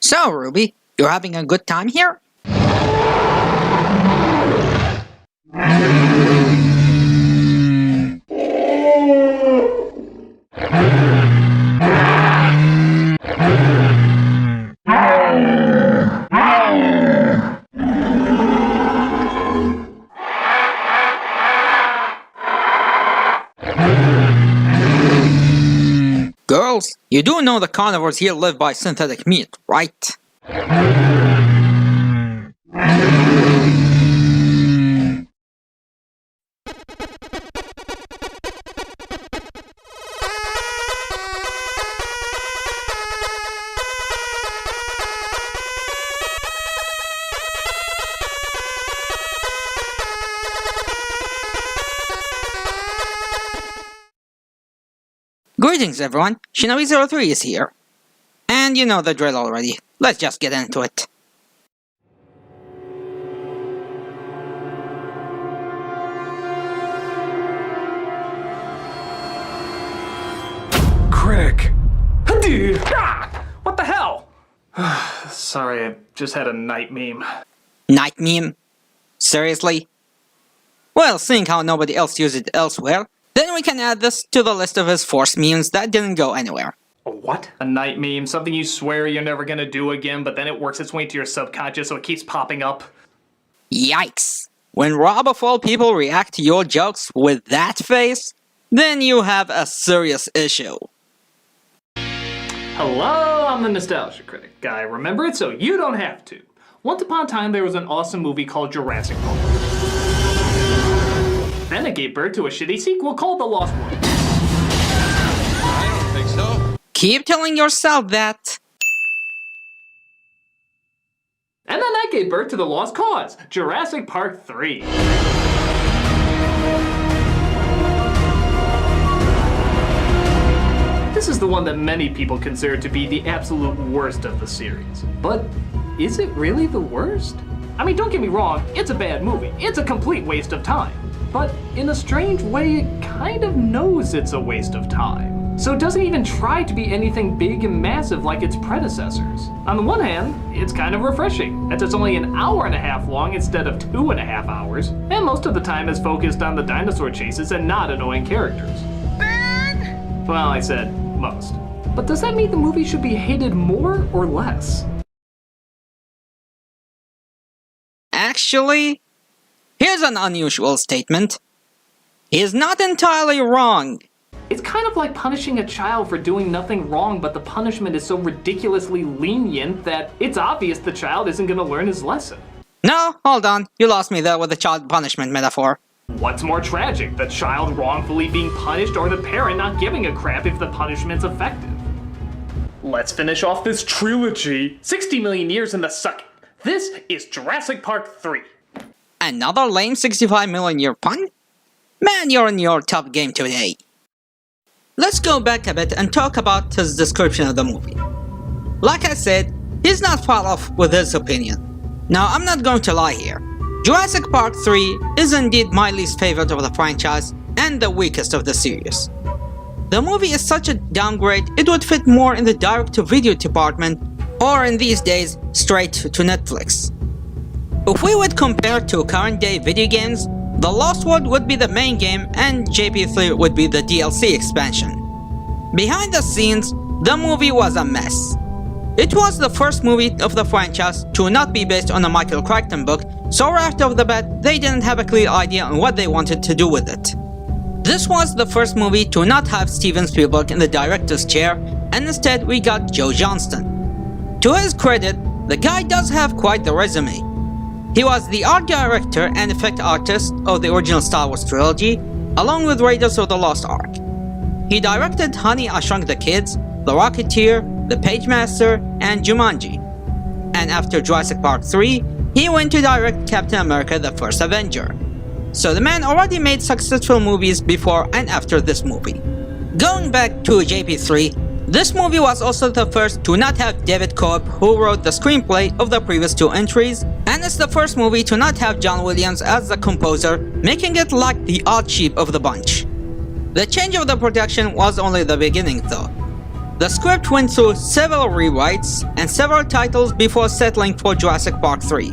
So, Ruby, you're having a good time here? Girls, you do know the carnivores here live by synthetic meat, right? Greetings everyone, Shinobi-03 is here. And you know the drill already, let's just get into it. Critic! Dude! Ah! What the hell? Sorry, I just had a night meme. Night meme? Seriously? Well, seeing how nobody else used it elsewhere, then we can add this to the list of his forced memes that didn't go anywhere. A what? A night meme, something you swear you're never gonna do again, but then it works its way into your subconscious so it keeps popping up. Yikes! When Rob of all people react to your jokes with that face, then you have a serious issue. Hello, I'm the Nostalgia Critic guy. Remember it so you don't have to. Once upon a time there was an awesome movie called Jurassic Park. Then it gave birth to a shitty sequel called The Lost World. I don't think so. Keep telling yourself that. And then that gave birth to The Lost Cause, Jurassic Park 3. This is the one that many people consider to be the absolute worst of the series. But is it really the worst? I mean, don't get me wrong, it's a bad movie. It's a complete waste of time. But in a strange way, it kind of knows it's a waste of time. So it doesn't even try to be anything big and massive like its predecessors. On the one hand, it's kind of refreshing, as it's only an hour and a half long instead of 2.5 hours, and most of the time is focused on the dinosaur chases and not annoying characters. Ben! Well, I said most. But does that mean the movie should be hated more or less? Actually, here's an unusual statement. He's not entirely wrong. It's kind of like punishing a child for doing nothing wrong, but the punishment is so ridiculously lenient that it's obvious the child isn't going to learn his lesson. No, hold on, you lost me there with the child punishment metaphor. What's more tragic, the child wrongfully being punished or the parent not giving a crap if the punishment's effective? Let's finish off this trilogy. 60 million years in the suck. This is Jurassic Park 3. Another lame 65 million year pun? Man, you're in your top game today. Let's go back a bit and talk about his description of the movie. Like I said, he's not far off with his opinion. Now, I'm not going to lie here. Jurassic Park 3 is indeed my least favorite of the franchise and the weakest of the series. The movie is such a downgrade, it would fit more in the direct-to-video department, or in these days, straight to Netflix. If we would compare to current day video games, The Lost World would be the main game and JP3 would be the DLC expansion. Behind the scenes, the movie was a mess. It was the first movie of the franchise to not be based on a Michael Crichton book, so right off the bat, they didn't have a clear idea on what they wanted to do with it. This was the first movie to not have Steven Spielberg in the director's chair, and instead we got Joe Johnston. To his credit, the guy does have quite the resume. He was the art director and effect artist of the original Star Wars trilogy, along with Raiders of the Lost Ark. He directed Honey, I Shrunk the Kids, The Rocketeer, The Pagemaster, and Jumanji. And after Jurassic Park 3, he went to direct Captain America: The First Avenger. So the man already made successful movies before and after this movie. Going back to JP3, this movie was also the first to not have David Cope, who wrote the screenplay of the previous two entries, and it's the first movie to not have John Williams as the composer, making it like the odd sheep of the bunch. The change of the production was only the beginning though. The script went through several rewrites and several titles before settling for Jurassic Park 3.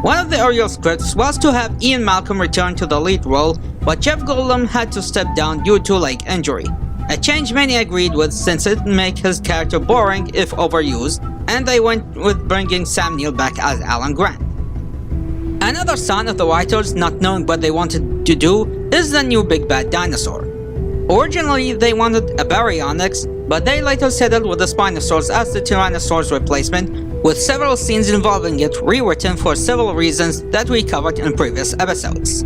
One of the earlier scripts was to have Ian Malcolm return to the lead role, but Jeff Goldblum had to step down due to leg injury, a change many agreed with since it would make his character boring if overused, and they went with bringing Sam Neill back as Alan Grant. Another sign of the writers not knowing what they wanted to do is the new big bad dinosaur. Originally, they wanted a baryonyx, but they later settled with the Spinosaurus as the Tyrannosaurus replacement, with several scenes involving it rewritten for several reasons that we covered in previous episodes.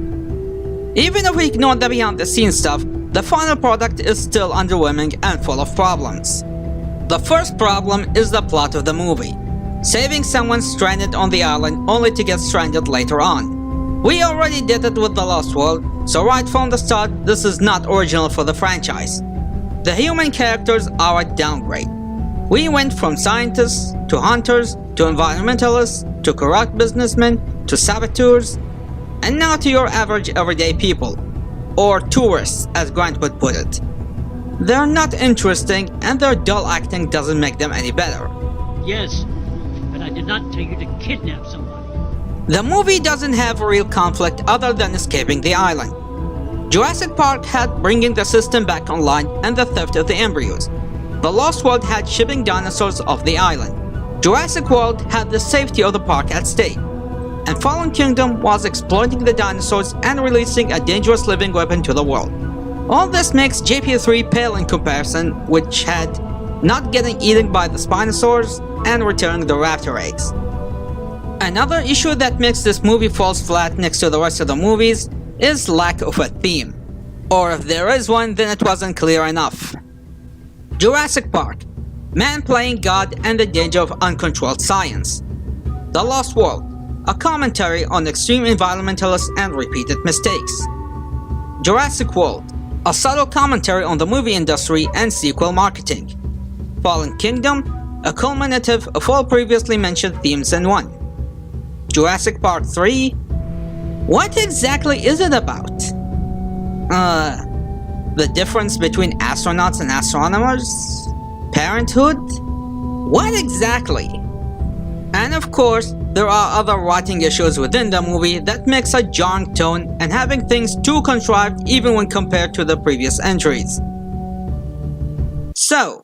Even if we ignore the behind the scenes stuff, the final product is still underwhelming and full of problems. The first problem is the plot of the movie, saving someone stranded on the island only to get stranded later on. We already did it with The Lost World, so right from the start, this is not original for the franchise. The human characters are a downgrade. We went from scientists, to hunters, to environmentalists, to corrupt businessmen, to saboteurs, and now to your average everyday people, or tourists as Grant would put it. They're not interesting, and their dull acting doesn't make them any better. Yes, but I did not tell you to kidnap someone. The movie doesn't have a real conflict other than escaping the island. Jurassic Park had bringing the system back online and the theft of the embryos. The Lost World had shipping dinosaurs off the island. Jurassic World had the safety of the park at stake. And Fallen Kingdom was exploiting the dinosaurs and releasing a dangerous living weapon to the world. All this makes JP3 pale in comparison, which had not getting eaten by the Spinosaurs and returning the raptor eggs. Another issue that makes this movie falls flat next to the rest of the movies is lack of a theme. Or if there is one, then it wasn't clear enough. Jurassic Park, man playing God and the danger of uncontrolled science. The Lost World, a commentary on extreme environmentalists and repeated mistakes. Jurassic World, a subtle commentary on the movie industry and sequel marketing. Fallen Kingdom, a culminative of all previously mentioned themes in one. Jurassic Park 3, what exactly is it about? The difference between astronauts and astronomers? Parenthood? What exactly? And of course, there are other writing issues within the movie that makes a jarring tone and having things too contrived even when compared to the previous entries. So,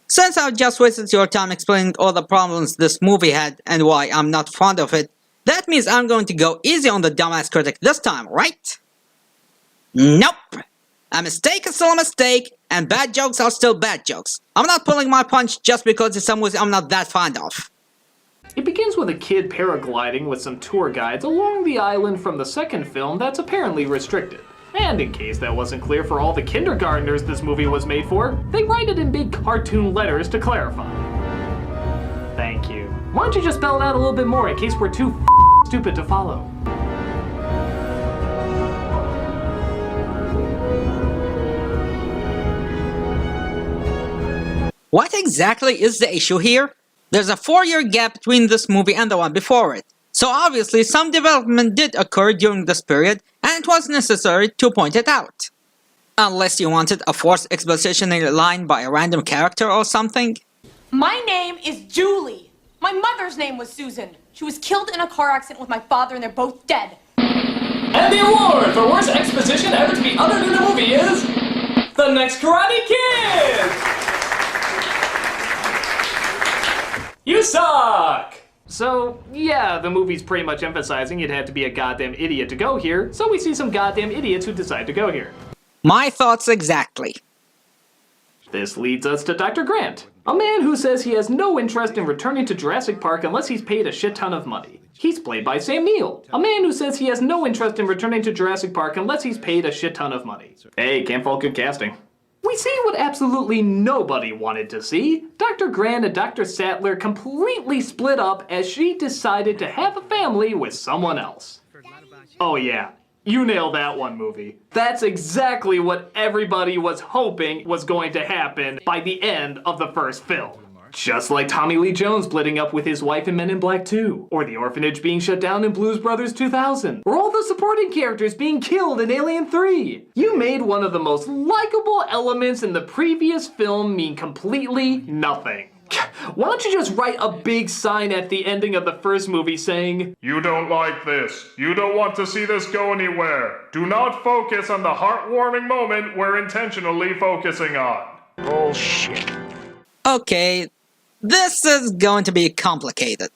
since I've just wasted your time explaining all the problems this movie had and why I'm not fond of it, that means I'm going to go easy on the dumbass critic this time, right? Nope! A mistake is still a mistake, and bad jokes are still bad jokes. I'm not pulling my punch just because it's some movie I'm not that fond of. It begins with a kid paragliding with some tour guides along the island from the second film that's apparently restricted. And in case that wasn't clear for all the kindergartners this movie was made for, they write it in big cartoon letters to clarify. Thank you. Why don't you just spell it out a little bit more in case we're too stupid to follow? What exactly is the issue here? There's a 4-year gap between this movie and the one before it, so obviously some development did occur during this period and it was necessary to point it out. Unless you wanted a forced expositionary line by a random character or something. My name is Julie. My mother's name was Susan. She was killed in a car accident with my father and they're both dead. And the award for worst exposition ever to be uttered in a movie is... The Next Karate Kid! You suck! So, yeah, the movie's pretty much emphasizing you'd have to be a goddamn idiot to go here, so we see some goddamn idiots who decide to go here. My thoughts exactly. This leads us to Dr. Grant, a man who says he has no interest in returning to Jurassic Park unless he's paid a shit ton of money. He's played by Sam Neill, a man who says he has no interest in returning to Jurassic Park unless he's paid a shit ton of money. Hey, can't fault good casting. We see what absolutely nobody wanted to see. Dr. Grant and Dr. Sattler completely split up as she decided to have a family with someone else. Oh yeah, you nailed that one, movie. That's exactly what everybody was hoping was going to happen by the end of the first film. Just like Tommy Lee Jones splitting up with his wife in Men in Black 2, or the orphanage being shut down in Blues Brothers 2000, or all the supporting characters being killed in Alien 3. You made one of the most likable elements in the previous film mean completely nothing. Why don't you just write a big sign at the ending of the first movie saying, "You don't like this. You don't want to see this go anywhere. Do not focus on the heartwarming moment we're intentionally focusing on." Bullshit. Okay, this is going to be complicated.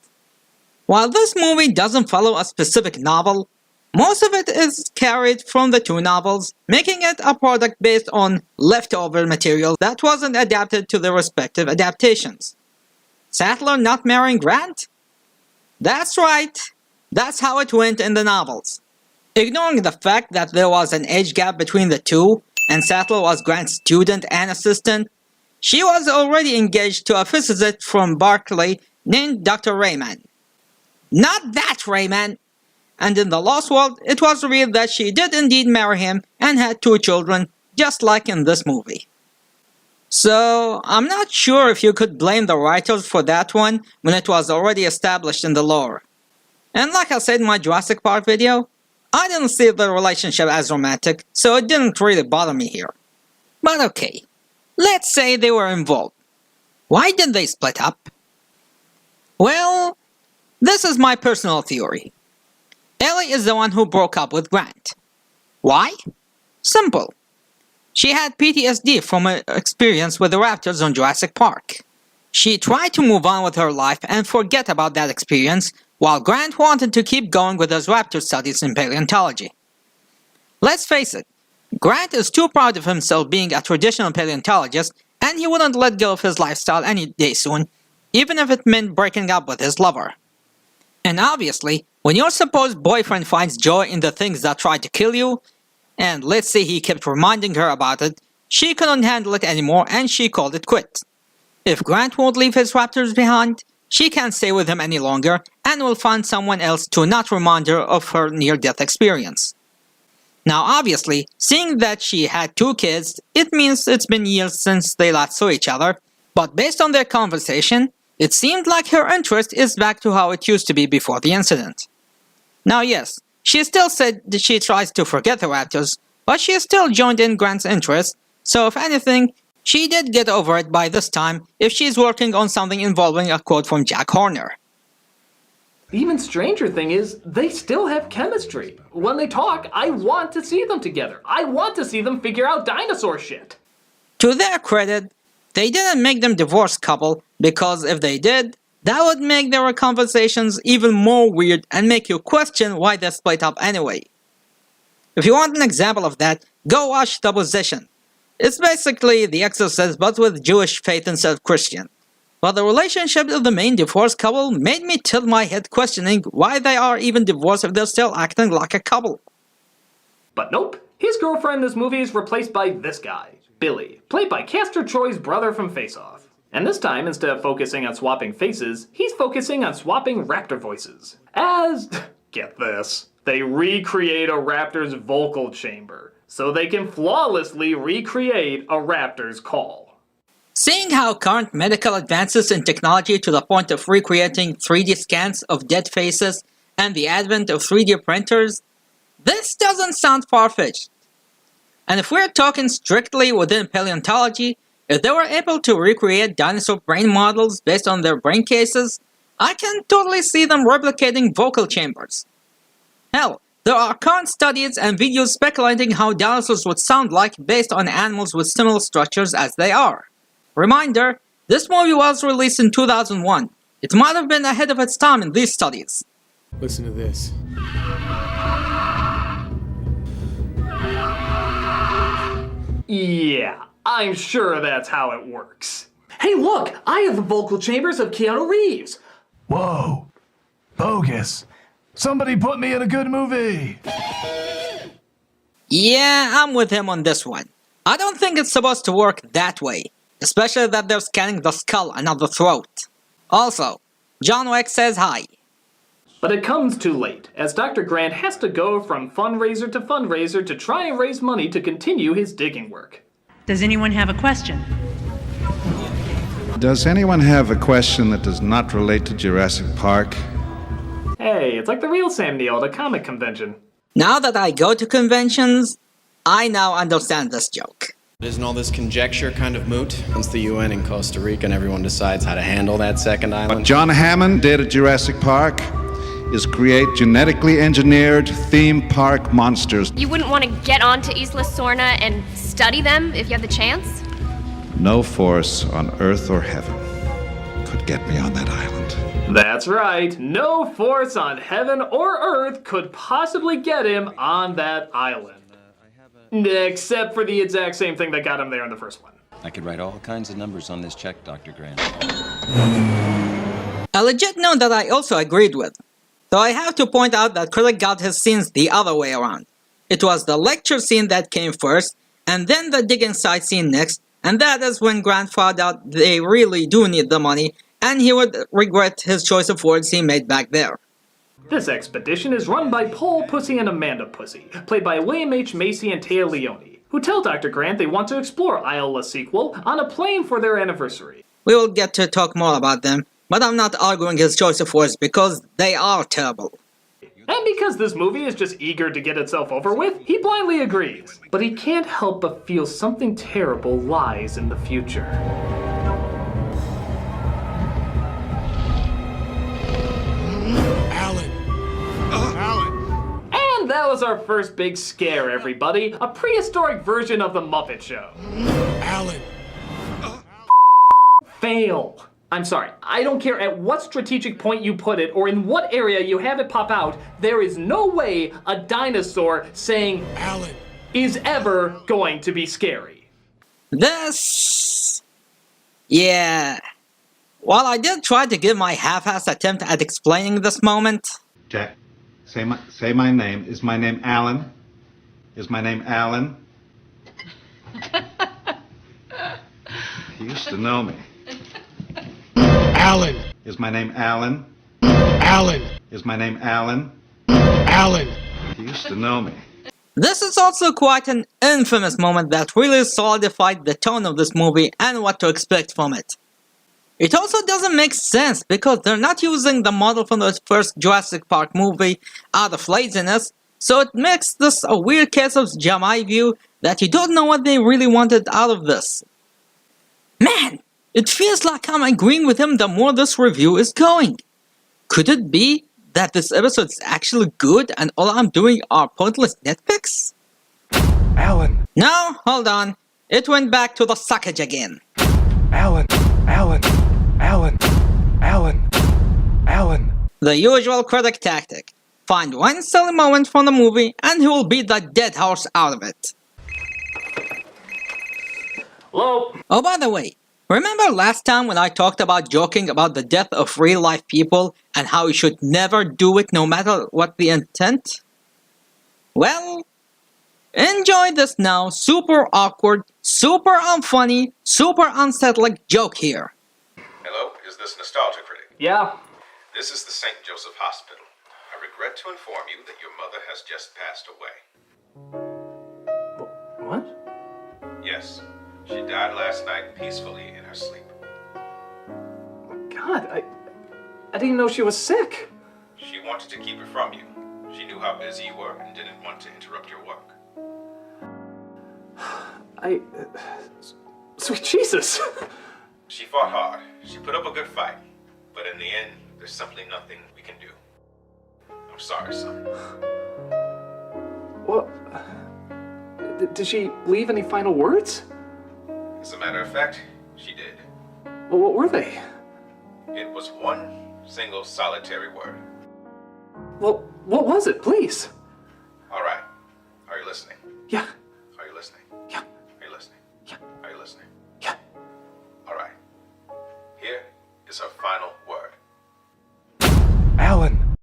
While this movie doesn't follow a specific novel, most of it is carried from the two novels, making it a product based on leftover material that wasn't adapted to the respective adaptations. Sattler not marrying Grant? That's right, that's how it went in the novels. Ignoring the fact that there was an age gap between the two, and Sattler was Grant's student and assistant, she was already engaged to a physicist from Berkeley named Dr. Rayman. Not that Rayman! And in the Lost World, it was revealed that she did indeed marry him and had 2 children, just like in this movie. So, I'm not sure if you could blame the writers for that one when it was already established in the lore. And like I said in my Jurassic Park video, I didn't see the relationship as romantic, so it didn't really bother me here. But okay, let's say they were involved. Why did they split up? Well, this is my personal theory. Ellie is the one who broke up with Grant. Why? Simple. She had PTSD from her experience with the raptors on Jurassic Park. She tried to move on with her life and forget about that experience, while Grant wanted to keep going with his raptor studies in paleontology. Let's face it, Grant is too proud of himself being a traditional paleontologist, and he wouldn't let go of his lifestyle any day soon, even if it meant breaking up with his lover. And obviously, when your supposed boyfriend finds joy in the things that try to kill you, and let's say he kept reminding her about it, she couldn't handle it anymore and she called it quits. If Grant won't leave his raptors behind, she can't stay with him any longer and will find someone else to not remind her of her near-death experience. Now obviously, seeing that she had 2 kids, it means it's been years since they last saw each other, but based on their conversation, it seemed like her interest is back to how it used to be before the incident. Now yes, she still said that she tries to forget the raptors, but she still joined in Grant's interest, so if anything, she did get over it by this time if she's working on something involving a quote from Jack Horner. The even stranger thing is, they still have chemistry. When they talk, I want to see them together. I want to see them figure out dinosaur shit. To their credit, they didn't make them divorced couple, because if they did, that would make their conversations even more weird and make you question why they split up anyway. If you want an example of that, go watch The Possession. It's basically The Exorcist but with Jewish faith instead of Christian. But the relationship of the main divorced couple made me tilt my head questioning why they are even divorced if they're still acting like a couple. But nope, his girlfriend in this movie is replaced by this guy, Billy, played by Castor Troy's brother from Face Off. And this time, instead of focusing on swapping faces, he's focusing on swapping raptor voices. As, get this, they recreate a raptor's vocal chamber, so they can flawlessly recreate a raptor's call. Seeing how current medical advances in technology to the point of recreating 3D scans of dead faces and the advent of 3D printers, this doesn't sound far-fetched. And if we're talking strictly within paleontology, if they were able to recreate dinosaur brain models based on their brain cases, I can totally see them replicating vocal chambers. Hell, there are current studies and videos speculating how dinosaurs would sound like based on animals with similar structures as they are. Reminder, this movie was released in 2001. It might have been ahead of its time in these studies. Listen to this. Yeah, I'm sure that's how it works. Hey look, I have the vocal chambers of Keanu Reeves. Whoa. Bogus. Somebody put me in a good movie. Yeah, I'm with him on this one. I don't think it's supposed to work that way, especially that they're scanning the skull and not the throat. Also, John Wick says hi. But it comes too late, as Dr. Grant has to go from fundraiser to try and raise money to continue his digging work. Does anyone have a question? Does anyone have a question that does not relate to Jurassic Park? Hey, it's like the real Sam Neill at a comic convention. Now that I go to conventions, I now understand this joke. Isn't all this conjecture kind of moot? Once the UN in Costa Rica and everyone decides how to handle that second island. What John Hammond did at Jurassic Park is create genetically engineered theme park monsters. You wouldn't want to get onto Isla Sorna and study them if you had the chance? No force on earth or heaven could get me on that island. That's right. No force on heaven or earth could possibly get him on that island. Except for the exact same thing that got him there in the first one. I could write all kinds of numbers on this check, Dr. Grant. A legit note that I also agreed with. Though I have to point out that Critic got his scenes the other way around. It was the lecture scene that came first, and then the digging site scene next, and that is when Grant found out they really do need the money, and he would regret his choice of words he made back there. This expedition is run by Paul Pussy and Amanda Pussy, played by William H. Macy and Taya Leone, who tell Dr. Grant they want to explore Isla Sequel on a plane for their anniversary. We will get to talk more about them, but I'm not arguing his choice of words because they are terrible. And because this movie is just eager to get itself over with, he blindly agrees. But he can't help but feel something terrible lies in the future. And that was our first big scare, everybody. A prehistoric version of the Muppet Show. Fail. I'm sorry, I don't care at what strategic point you put it or in what area you have it pop out, there is no way a dinosaur saying Alan is ever going to be scary. This... yeah... While I did try to give my half-assed attempt at explaining this moment... Jack, say my name. Is my name Alan? Is my name Alan? He used to know me. Alan. Is my name Alan? Alan. Is my name Alan? Alan. He used to know me. This is also quite an infamous moment that really solidified the tone of this movie and what to expect from it. It also doesn't make sense because they're not using the model from the first Jurassic Park movie out of laziness, so it makes this a weird case of Jamai view that you don't know what they really wanted out of this. Man, it feels like I'm agreeing with him the more this review is going. Could it be that this episode is actually good and all I'm doing are pointless nitpicks? Alan. No, hold on. It went back to the suckage again. Alan. Alan. Alan. Alan. Alan. The usual Critic tactic. Find one silly moment from the movie and he will beat the dead horse out of it. Hello? Oh, by the way, remember last time when I talked about joking about the death of real-life people and how you should never do it no matter what the intent? Well, enjoy this now super awkward, super unfunny, super unsettling joke here. Hello, is this Nostalgia Critic? Yeah? This is the St. Joseph Hospital. I regret to inform you that your mother has just passed away. What? Yes, she died last night peacefully in her sleep. God, I didn't even know she was sick. She wanted to keep it from you. She knew how busy you were and didn't want to interrupt your work. Sweet Jesus. She fought hard. She put up a good fight. But in the end, there's simply nothing we can do. I'm sorry, son. What? Did she leave any final words? As a matter of fact, she did. Well, what were they? It was one single solitary word. Well, what was it, please? All right. Are you listening? Yeah. Are you listening? Yeah. Are you listening? Yeah. Are you listening? Yeah. All right. Here is her final word. Alan.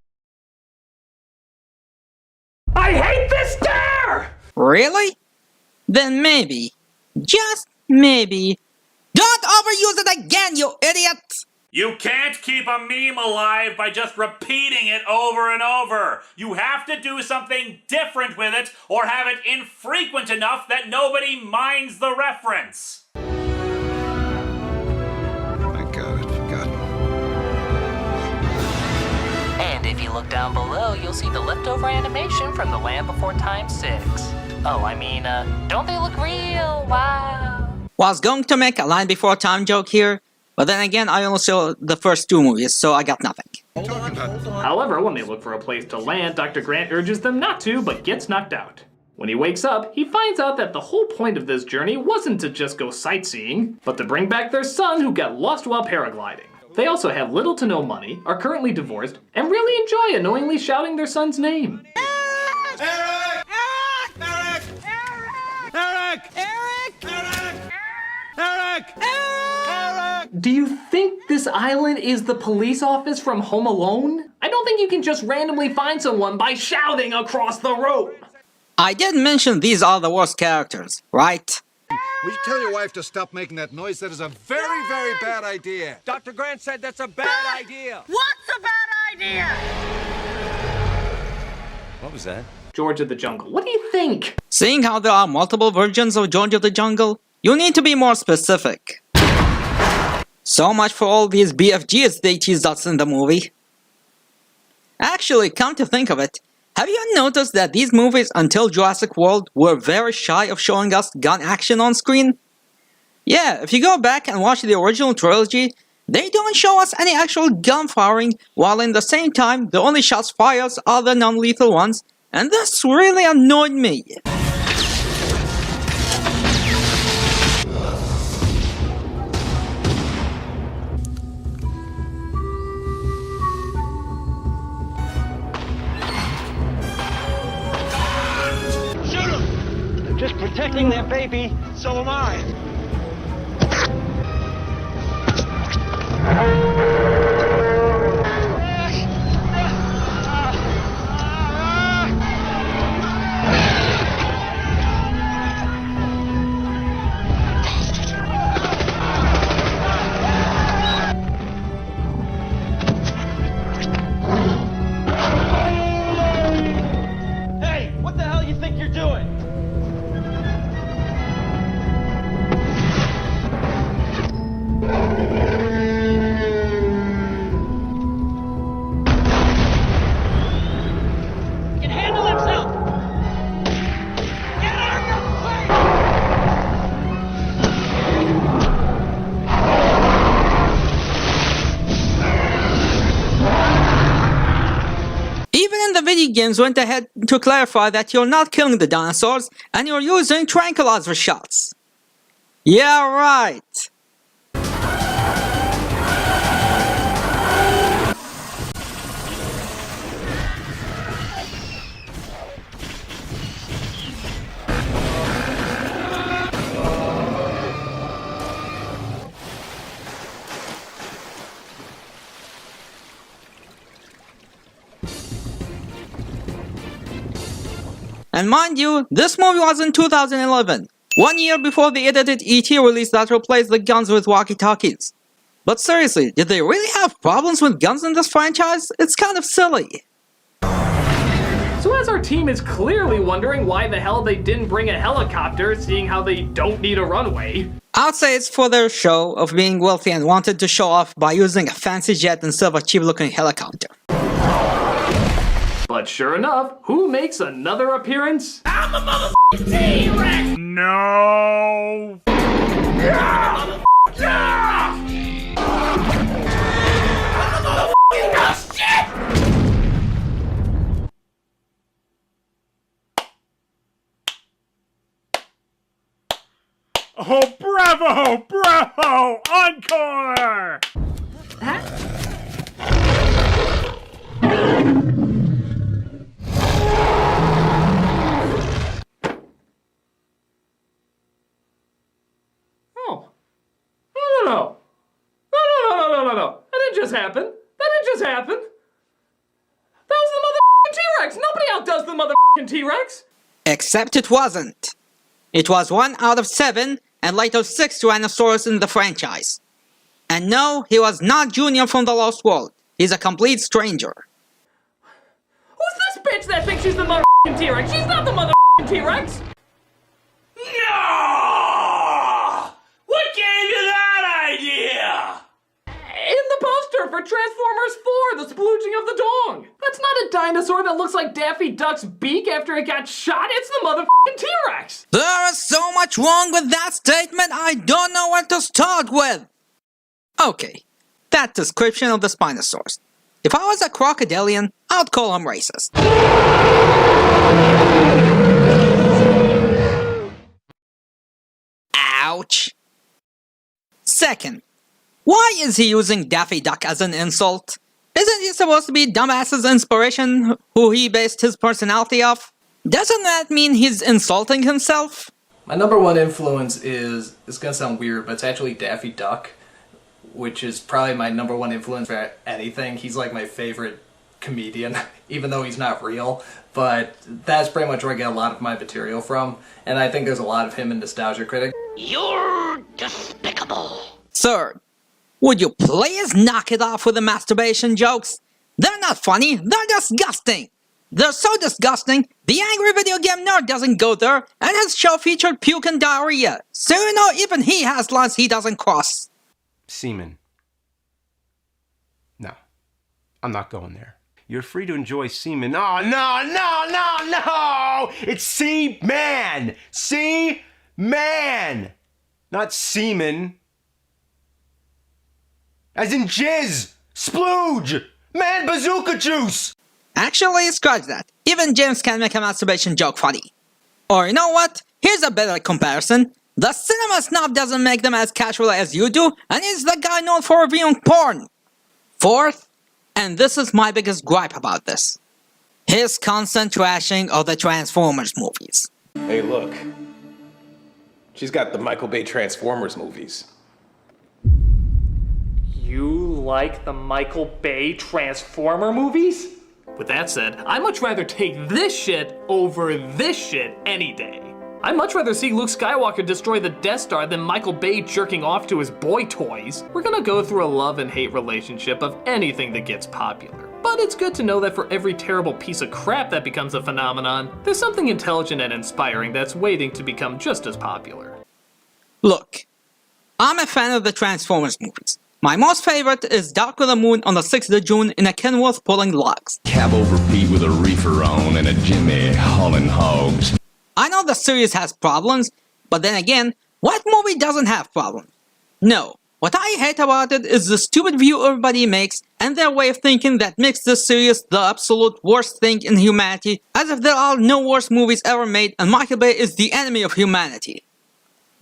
I hate this dare! Really? Then maybe, just maybe, don't overuse it again, you idiot! You can't keep a meme alive by just repeating it over and over. You have to do something different with it or have it infrequent enough that nobody minds the reference. look down below, you'll see the leftover animation from The Land Before Time 6. Oh, I mean, don't they look real? Wow. Was going to make a Land Before Time joke here, but then again, I only saw the first two movies, so I got nothing. However, when they look for a place to land, Dr. Grant urges them not to, but gets knocked out. When he wakes up, he finds out that the whole point of this journey wasn't to just go sightseeing, but to bring back their son who got lost while paragliding. They also have little to no money, are currently divorced, and really enjoy annoyingly shouting their son's name. Eric! Eric! Eric! Eric! Eric! Eric! Do you think this island is the police office from Home Alone? I don't think you can just randomly find someone by shouting across the room. I did mention these are the worst characters, right? Will you tell your wife to stop making that noise? That is a very, very bad idea. Dr. Grant said that's a bad idea. What's a bad idea? What was that? George of the Jungle, what do you think? Seeing how there are multiple versions of George of the Jungle, you need to be more specific. So much for all these BFGs they teased us in the movie. Actually, come to think of it, have you noticed that these movies until Jurassic World were very shy of showing us gun action on screen? Yeah, if you go back and watch the original trilogy, they don't show us any actual gun firing, while in the same time the only shots fired are the non-lethal ones, and this really annoyed me. Just protecting their baby, so am I. Hey, what the hell you think you're doing? He can handle himself! Get out of the way! Even in the video games went ahead to clarify that you're not killing the dinosaurs and you're using tranquilizer shots. Yeah, right. And mind you, this movie was in 2011, 1 year before the edited E.T. release that replaced the guns with walkie-talkies. But seriously, did they really have problems with guns in this franchise? It's kind of silly. So as our team is clearly wondering why the hell they didn't bring a helicopter, seeing how they don't need a runway. I'd say it's for their show of being wealthy and wanted to show off by using a fancy jet instead of a cheap-looking helicopter. But sure enough, who makes another appearance? I'm the motherfucking T-Rex! No! I'm the motherfucking shit! Oh, bravo! Bravo! Encore! Oh. No. That didn't just happen. That was the motherfucking T-Rex! Nobody outdoes the motherfucking T-Rex! Except it wasn't. It was 1 out of 7 and later 6 Tyrannosaurus in the franchise. And no, he was not Junior from the Lost World. He's a complete stranger. Who's this bitch that thinks she's the motherfucking T-Rex? She's not the motherfucking T-Rex! No! What gave you that idea? In the poster for Transformers 4, the splooging of the dong. That's not a dinosaur that looks like Daffy Duck's beak after it got shot. It's the motherfucking T-Rex. There is so much wrong with that statement, I don't know where to start with. Okay, that description of the Spinosaurus. If I was a crocodilian, I'd call him racist. Ouch. Second, why is he using Daffy Duck as an insult? Isn't he supposed to be Dumbass's inspiration, who he based his personality off? Doesn't that mean he's insulting himself? My number one influence is, it's gonna sound weird, but it's actually Daffy Duck, which is probably my number one influence for anything. He's like my favorite comedian, even though he's not real, but that's pretty much where I get a lot of my material from, and I think there's a lot of him in Nostalgia Critic. You're despicable. Third, would you please knock it off with the masturbation jokes? They're not funny, they're disgusting! They're so disgusting, the angry video game nerd doesn't go there, and his show featured puke and diarrhea, so you know even he has lines he doesn't cross. Semen. No, I'm not going there. You're free to enjoy semen. No! It's semen! Semen! Not semen. As in jizz! Splooge! Man bazooka juice! Actually, scratch that. Even James can make a masturbation joke funny. Or you know what? Here's a better comparison. The cinema snob doesn't make them as casual as you do, and he's the guy known for reviewing porn. Fourth, and this is my biggest gripe about this, his constant trashing of the Transformers movies. Hey, look. She's got the Michael Bay Transformers movies. You like the Michael Bay Transformer movies? With that said, I'd much rather take this shit over this shit any day. I'd much rather see Luke Skywalker destroy the Death Star than Michael Bay jerking off to his boy toys. We're gonna go through a love and hate relationship of anything that gets popular. But it's good to know that for every terrible piece of crap that becomes a phenomenon, there's something intelligent and inspiring that's waiting to become just as popular. Look, I'm a fan of the Transformers movies. My most favorite is Dark of the Moon on the 6th of June in a Kenworth pulling logs. Cab over Pete with a reefer on and a Jimmy hauling hogs. I know the series has problems, but then again, what movie doesn't have problems? No, what I hate about it is the stupid view everybody makes and their way of thinking that makes this series the absolute worst thing in humanity, as if there are no worse movies ever made and Michael Bay is the enemy of humanity.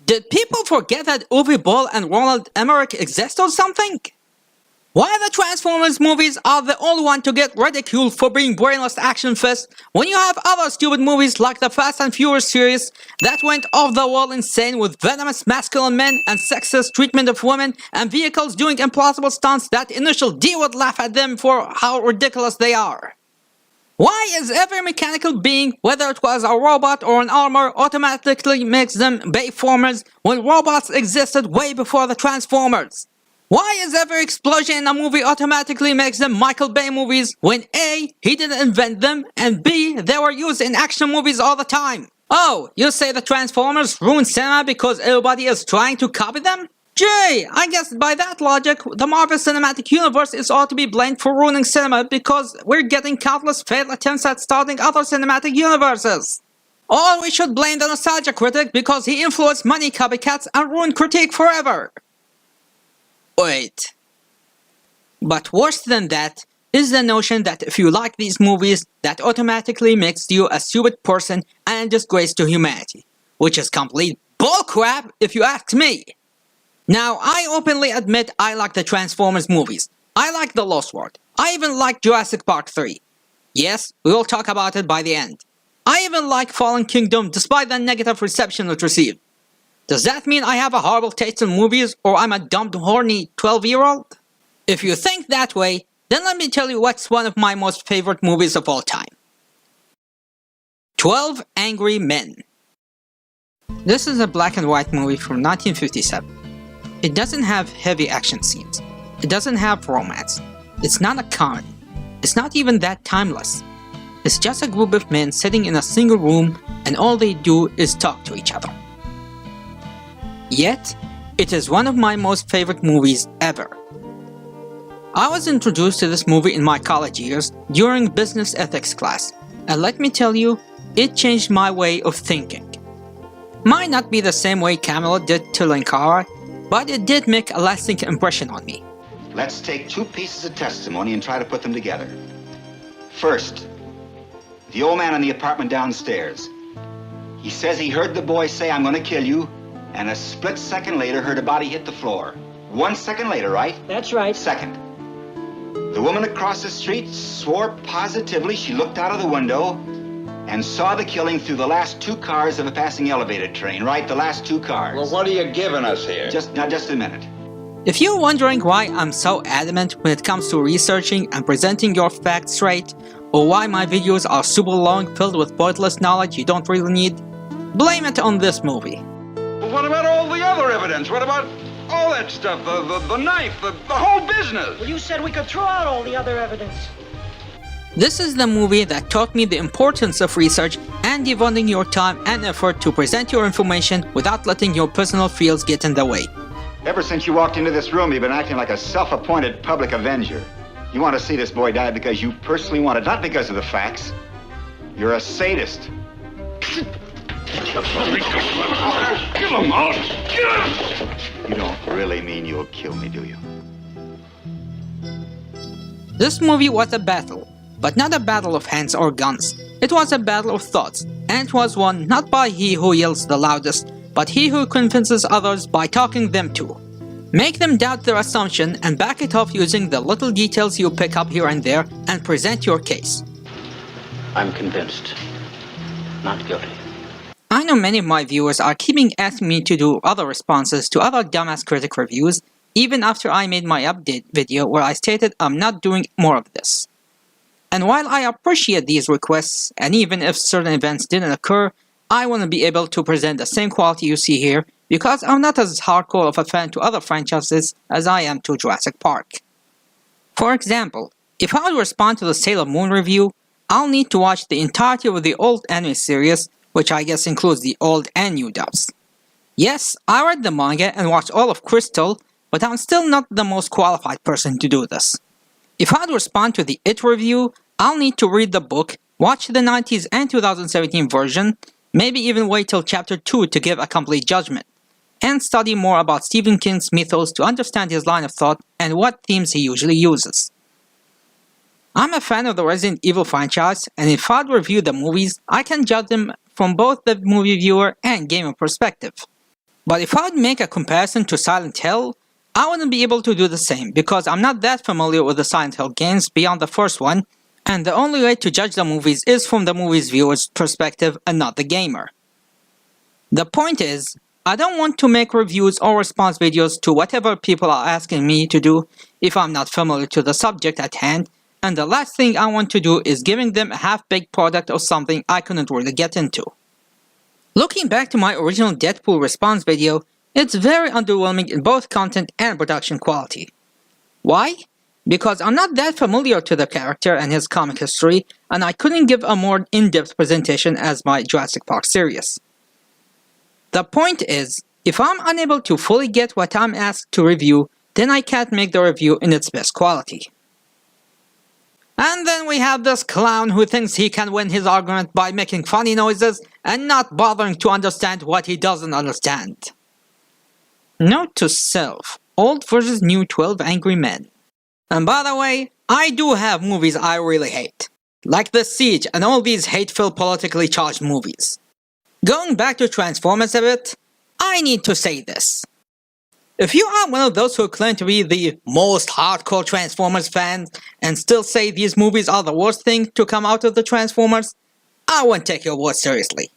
Did people forget that Uwe Boll and Ronald Emmerich exist or something? Why the Transformers movies are the only one to get ridiculed for being brainless action fists when you have other stupid movies like the Fast and Furious series that went off the wall insane with venomous masculine men and sexist treatment of women and vehicles doing implausible stunts that Initial D would laugh at them for how ridiculous they are? Why is every mechanical being, whether it was a robot or an armor, automatically makes them Bayformers when robots existed way before the Transformers? Why is every explosion in a movie automatically makes them Michael Bay movies when A, he didn't invent them, and B, they were used in action movies all the time? Oh, you say the Transformers ruined cinema because everybody is trying to copy them? Gee, I guess by that logic, the Marvel Cinematic Universe is ought to be blamed for ruining cinema because we're getting countless failed attempts at starting other cinematic universes. Or we should blame the Nostalgia Critic because he influenced money copycats and ruined Critic forever. Wait. But worse than that is the notion that if you like these movies, that automatically makes you a stupid person and a disgrace to humanity. Which is complete bullcrap if you ask me. Now, I openly admit I like the Transformers movies. I like The Lost World. I even like Jurassic Park 3. Yes, we will talk about it by the end. I even like Fallen Kingdom despite the negative reception it received. Does that mean I have a horrible taste in movies or I'm a dumb, horny 12-year-old? If you think that way, then let me tell you what's one of my most favorite movies of all time. 12 Angry Men. This is a black and white movie from 1957. It doesn't have heavy action scenes. It doesn't have romance. It's not a comedy. It's not even that timeless. It's just a group of men sitting in a single room and all they do is talk to each other. Yet, it is one of my most favorite movies ever. I was introduced to this movie in my college years during business ethics class, and let me tell you, it changed my way of thinking. Might not be the same way Camilla did to Linkara, but it did make a lasting impression on me. Let's take two pieces of testimony and try to put them together. First, the old man in the apartment downstairs. He says he heard the boy say, "I'm gonna kill you," and a split second later heard a body hit the floor. 1 second later, right? That's right. Second. The woman across the street swore positively she looked out of the window and saw the killing through the last two cars of a passing elevated train, right? The last two cars. Well, what are you giving us here? Just a minute. If you're wondering why I'm so adamant when it comes to researching and presenting your facts straight, or why my videos are super long filled with pointless knowledge you don't really need, blame it on this movie. Well, what about all the other evidence? What about all that stuff? The knife, the whole business? Well, you said we could throw out all the other evidence. This is the movie that taught me the importance of research and devoting your time and effort to present your information without letting your personal feels get in the way. Ever since you walked into this room, you've been acting like a self-appointed public avenger. You want to see this boy die because you personally want it, not because of the facts. You're a sadist. Get him out! You don't really mean you'll kill me, do you? This movie was a battle, but not a battle of hands or guns. It was a battle of thoughts, and it was won not by he who yells the loudest, but he who convinces others by talking them to. Make them doubt their assumption and back it off using the little details you pick up here and there and present your case. I'm convinced. Not guilty. I know many of my viewers are keeping asking me to do other responses to other dumbass critic reviews, even after I made my update video where I stated I'm not doing more of this. And while I appreciate these requests, and even if certain events didn't occur, I want to be able to present the same quality you see here because I'm not as hardcore of a fan to other franchises as I am to Jurassic Park. For example, if I would respond to the Sailor Moon review, I'll need to watch the entirety of the old anime series, which I guess includes the old and new dubs. Yes, I read the manga and watched all of Crystal, but I'm still not the most qualified person to do this. If I'd respond to the It review, I'll need to read the book, watch the 90s and 2017 version, maybe even wait till chapter 2 to give a complete judgment, and study more about Stephen King's mythos to understand his line of thought and what themes he usually uses. I'm a fan of the Resident Evil franchise, and if I'd review the movies, I can judge them from both the movie viewer and gamer perspective. But if I'd make a comparison to Silent Hill, I wouldn't be able to do the same because I'm not that familiar with the Silent Hill games beyond the first one, and the only way to judge the movies is from the movie's viewer's perspective and not the gamer. The point is, I don't want to make reviews or response videos to whatever people are asking me to do if I'm not familiar to the subject at hand, and the last thing I want to do is giving them a half-baked product of something I couldn't really get into. Looking back to my original Deadpool response video, it's very underwhelming in both content and production quality. Why? Because I'm not that familiar to the character and his comic history, and I couldn't give a more in-depth presentation as my Jurassic Park series. The point is, if I'm unable to fully get what I'm asked to review, then I can't make the review in its best quality. And then we have this clown who thinks he can win his argument by making funny noises and not bothering to understand what he doesn't understand. Note to self, old versus new 12 Angry Men. And by the way, I do have movies I really hate, like The Siege and all these hateful politically charged movies. Going back to Transformers a bit, I need to say this. If you are one of those who claim to be the most hardcore Transformers fans and still say these movies are the worst thing to come out of the Transformers, I won't take your word seriously.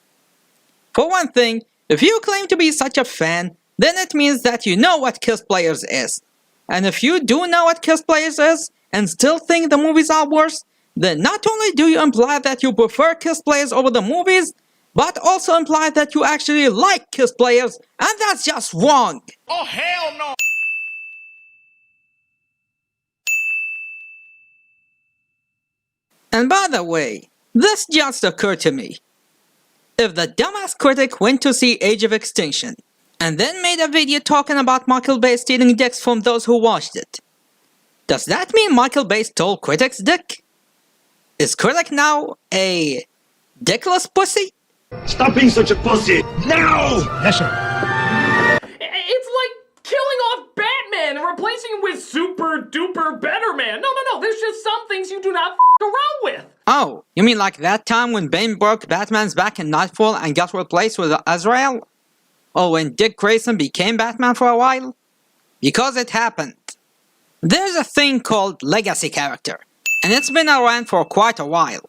For one thing, if you claim to be such a fan, then it means that you know what Kiss Players is. And if you do know what Kiss Players is, and still think the movies are worse, then not only do you imply that you prefer Kiss Players over the movies, but also imply that you actually like Kiss Players, and that's just wrong! Oh, hell no! And by the way, this just occurred to me. If the dumbass critic went to see Age of Extinction, and then made a video talking about Michael Bay stealing dicks from those who watched it, Does that mean Michael Bay stole Critic's dick? Is Critic now a dickless pussy? Stop being such a pussy! Now! Yes, sir. It's like killing off Batman and replacing him with super duper better man. No, there's just some things you do not around with. Oh, you mean like that time when Bane broke Batman's back in Nightfall and got replaced with Azrael? Or when Dick Grayson became Batman for a while? Because it happened. There's a thing called legacy character, and it's been around for quite a while.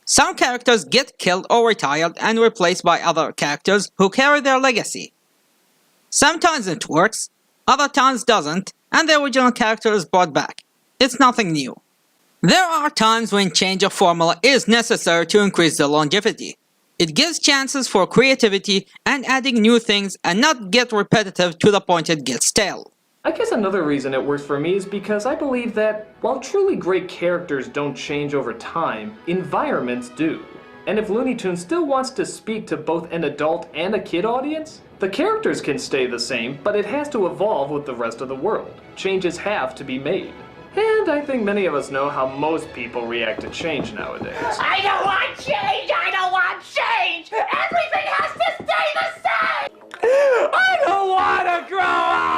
Some characters get killed or retired and replaced by other characters who carry their legacy. Sometimes it works, other times doesn't, and the original character is brought back. It's nothing new. There are times when change of formula is necessary to increase the longevity. It gives chances for creativity and adding new things and not get repetitive to the point it gets stale. I guess another reason it works for me is because I believe that while truly great characters don't change over time, environments do. And if Looney Tunes still wants to speak to both an adult and a kid audience, the characters can stay the same, but it has to evolve with the rest of the world. Changes have to be made. And I think many of us know how most people react to change nowadays. I don't want change! I don't want change! Everything has to stay the same! I don't want to grow up!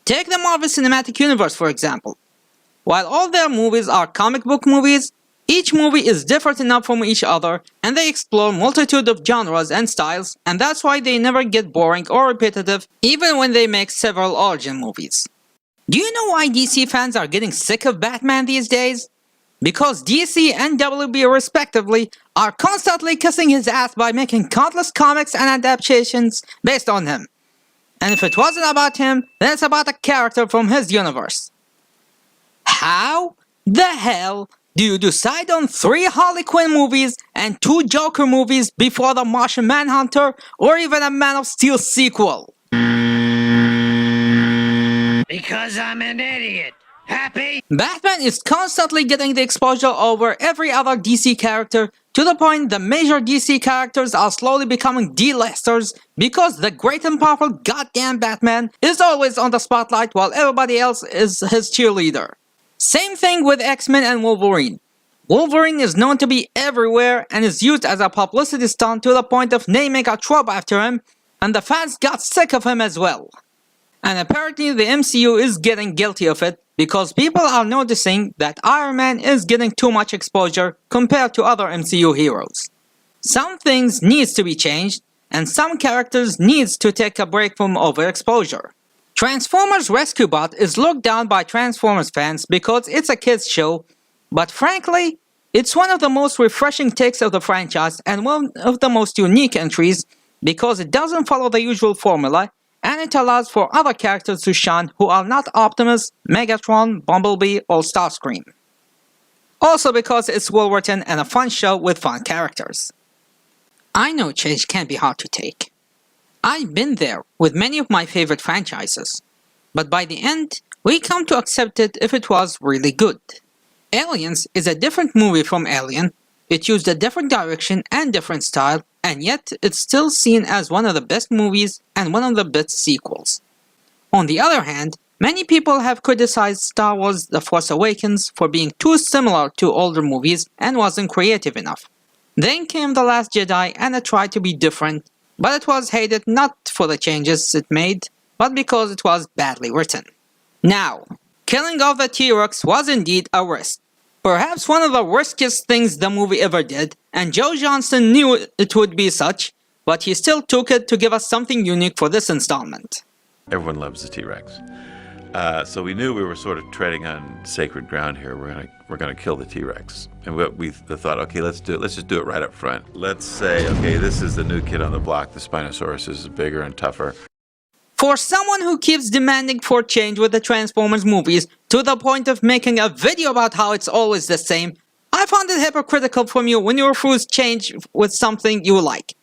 Take the Marvel Cinematic Universe for example. While all their movies are comic book movies, each movie is different enough from each other and they explore multitude of genres and styles, and that's why they never get boring or repetitive even when they make several origin movies. Do you know why DC fans are getting sick of Batman these days? Because DC and WB respectively are constantly kissing his ass by making countless comics and adaptations based on him. And if it wasn't about him, then it's about a character from his universe. How the hell do you decide on 3 Harley Quinn movies and 2 Joker movies before The Martian Manhunter or even a Man of Steel sequel? Because I'm an idiot. Happy? Batman is constantly getting the exposure over every other DC character to the point the major DC characters are slowly becoming D-listers because the great and powerful goddamn Batman is always on the spotlight while everybody else is his cheerleader. Same thing with X-Men and Wolverine. Wolverine is known to be everywhere and is used as a publicity stunt to the point of naming a trope after him, and the fans got sick of him as well. And apparently the MCU is getting guilty of it because people are noticing that Iron Man is getting too much exposure compared to other MCU heroes. Some things needs to be changed and some characters needs to take a break from overexposure. Transformers Rescue Bot is looked down by Transformers fans because it's a kids show, but frankly, it's one of the most refreshing takes of the franchise and one of the most unique entries because it doesn't follow the usual formula and it allows for other characters to shine who are not Optimus, Megatron, Bumblebee, or Starscream. Also because it's well written and a fun show with fun characters. I know change can be hard to take. I've been there with many of my favorite franchises, but by the end, we come to accept it if it was really good. Aliens is a different movie from Alien, it used a different direction and different style, and yet it's still seen as one of the best movies and one of the best sequels. On the other hand, many people have criticized Star Wars The Force Awakens for being too similar to older movies and wasn't creative enough. Then came The Last Jedi and it tried to be different, but it was hated not for the changes it made, but because it was badly written. Now, killing off the T-Rex was indeed a risk. Perhaps one of the riskiest things the movie ever did, and Joe Johnston knew it would be such, but he still took it to give us something unique for this installment. Everyone loves the T-Rex. So we knew we were sort of treading on sacred ground here. We're gonna kill the T-Rex. And we thought, okay, let's just do it right up front. Let's say, okay, this is the new kid on the block. The Spinosaurus is bigger and tougher. For someone who keeps demanding for change with the Transformers movies to the point of making a video about how it's always the same, I found it hypocritical from you when you refuse change with something you like.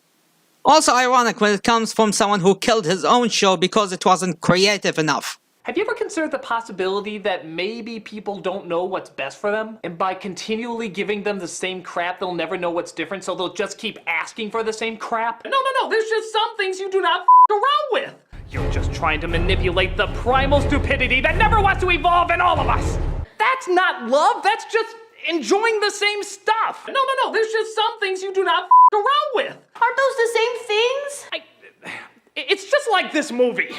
Also ironic when it comes from someone who killed his own show because it wasn't creative enough. Have you ever considered the possibility that maybe people don't know what's best for them? And by continually giving them the same crap, they'll never know what's different, so they'll just keep asking for the same crap? No, there's just some things you do not around with. You're just trying to manipulate the primal stupidity that never wants to evolve in all of us. That's not love, that's just enjoying the same stuff. No, there's just some things you do not around with. Aren't those the same things? It's just like this movie.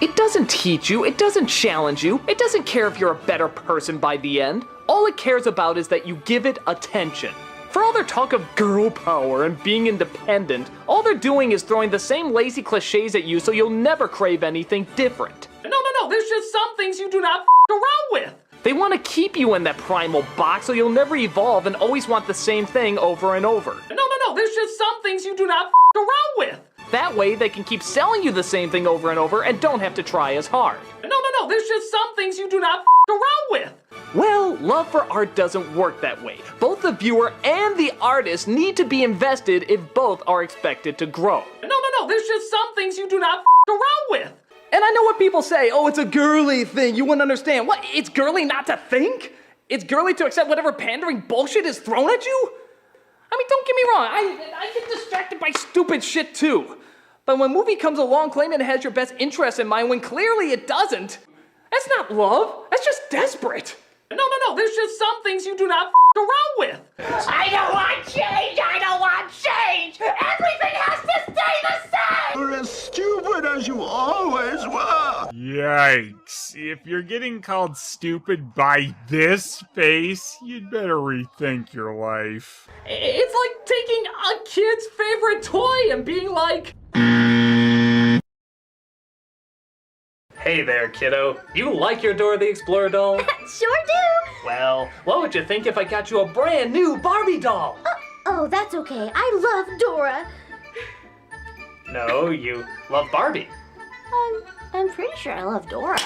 It doesn't teach you, it doesn't challenge you, it doesn't care if you're a better person by the end. All it cares about is that you give it attention. For all their talk of girl power and being independent, all they're doing is throwing the same lazy cliches at you so you'll never crave anything different. No, there's just some things you do not around with. They want to keep you in that primal box so you'll never evolve and always want the same thing over and over. No, there's just some things you do not around with. That way they can keep selling you the same thing over and over and don't have to try as hard. No, there's just some things you do not around with. Well, love for art doesn't work that way. Both the viewer and the artist need to be invested if both are expected to grow. No, there's just some things you do not around with. And I know what people say, oh, it's a girly thing, you wouldn't understand. What, it's girly not to think? It's girly to accept whatever pandering bullshit is thrown at you? I mean, don't get me wrong, I get distracted by stupid shit too. But when a movie comes along claiming it has your best interest in mind when clearly it doesn't, that's not love, that's just desperate. No, there's just some things you do not around with. I don't want change! I don't want change! Everything has to stay the same! You're as stupid as you always were! Yikes. If you're getting called stupid by this face, you'd better rethink your life. It's like taking a kid's favorite toy and being like, hey there, kiddo. You like your Dora the Explorer doll? Sure do! Well, what would you think if I got you a brand new Barbie doll? Oh, that's okay. I love Dora. No, you love Barbie. I'm pretty sure I love Dora.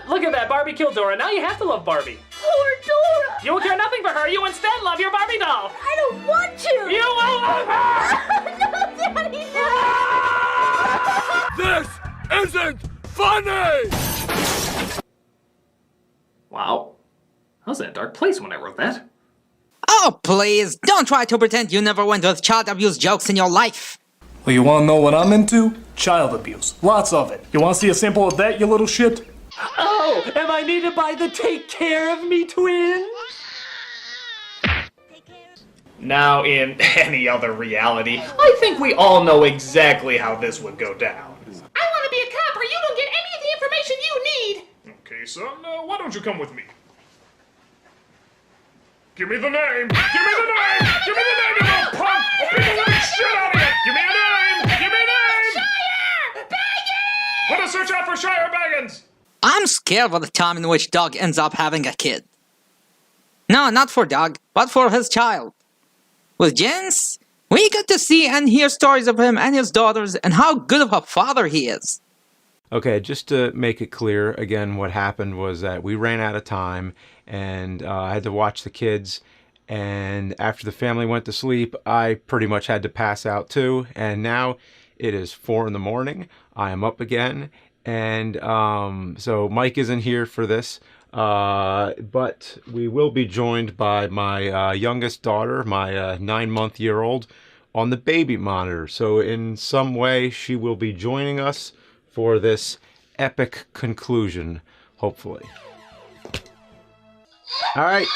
Look at that, Barbie killed Dora. Now you have to love Barbie. Poor Dora! You will care nothing for her. You instead love your Barbie doll. I don't want to! You will love her! No, Daddy, no! This isn't funny! Wow. I was in a dark place when I wrote that. Oh, please, don't try to pretend you never went with child abuse jokes in your life. Well, you wanna know what I'm into? Child abuse. Lots of it. You wanna see a sample of that, you little shit? Oh, am I needed by the Take Care of Me twins? Now, in any other reality, I think we all know exactly how this would go down. I want to be a cop or you don't get any of the information you need! Okay, son, why don't you come with me? Give me the name! Give me the name! Give me the name, you little punk! Or people will beat shit out of you! Give me a name! Give me a name! Shire! Baggins! Put a search out for Shire Baggins! I'm scared of the time in which Doug ends up having a kid. No, not for Doug, but for his child. With Jens, we get to see and hear stories of him and his daughters and how good of a father he is. Okay, just to make it clear, again, what happened was that we ran out of time and I had to watch the kids, and after the family went to sleep, I pretty much had to pass out too, and now it is 4 in the morning. I am up again, and so Mike isn't here for this, but we will be joined by my youngest daughter, my 9-month-old, on the baby monitor. So in some way, she will be joining us for this epic conclusion, hopefully. All right,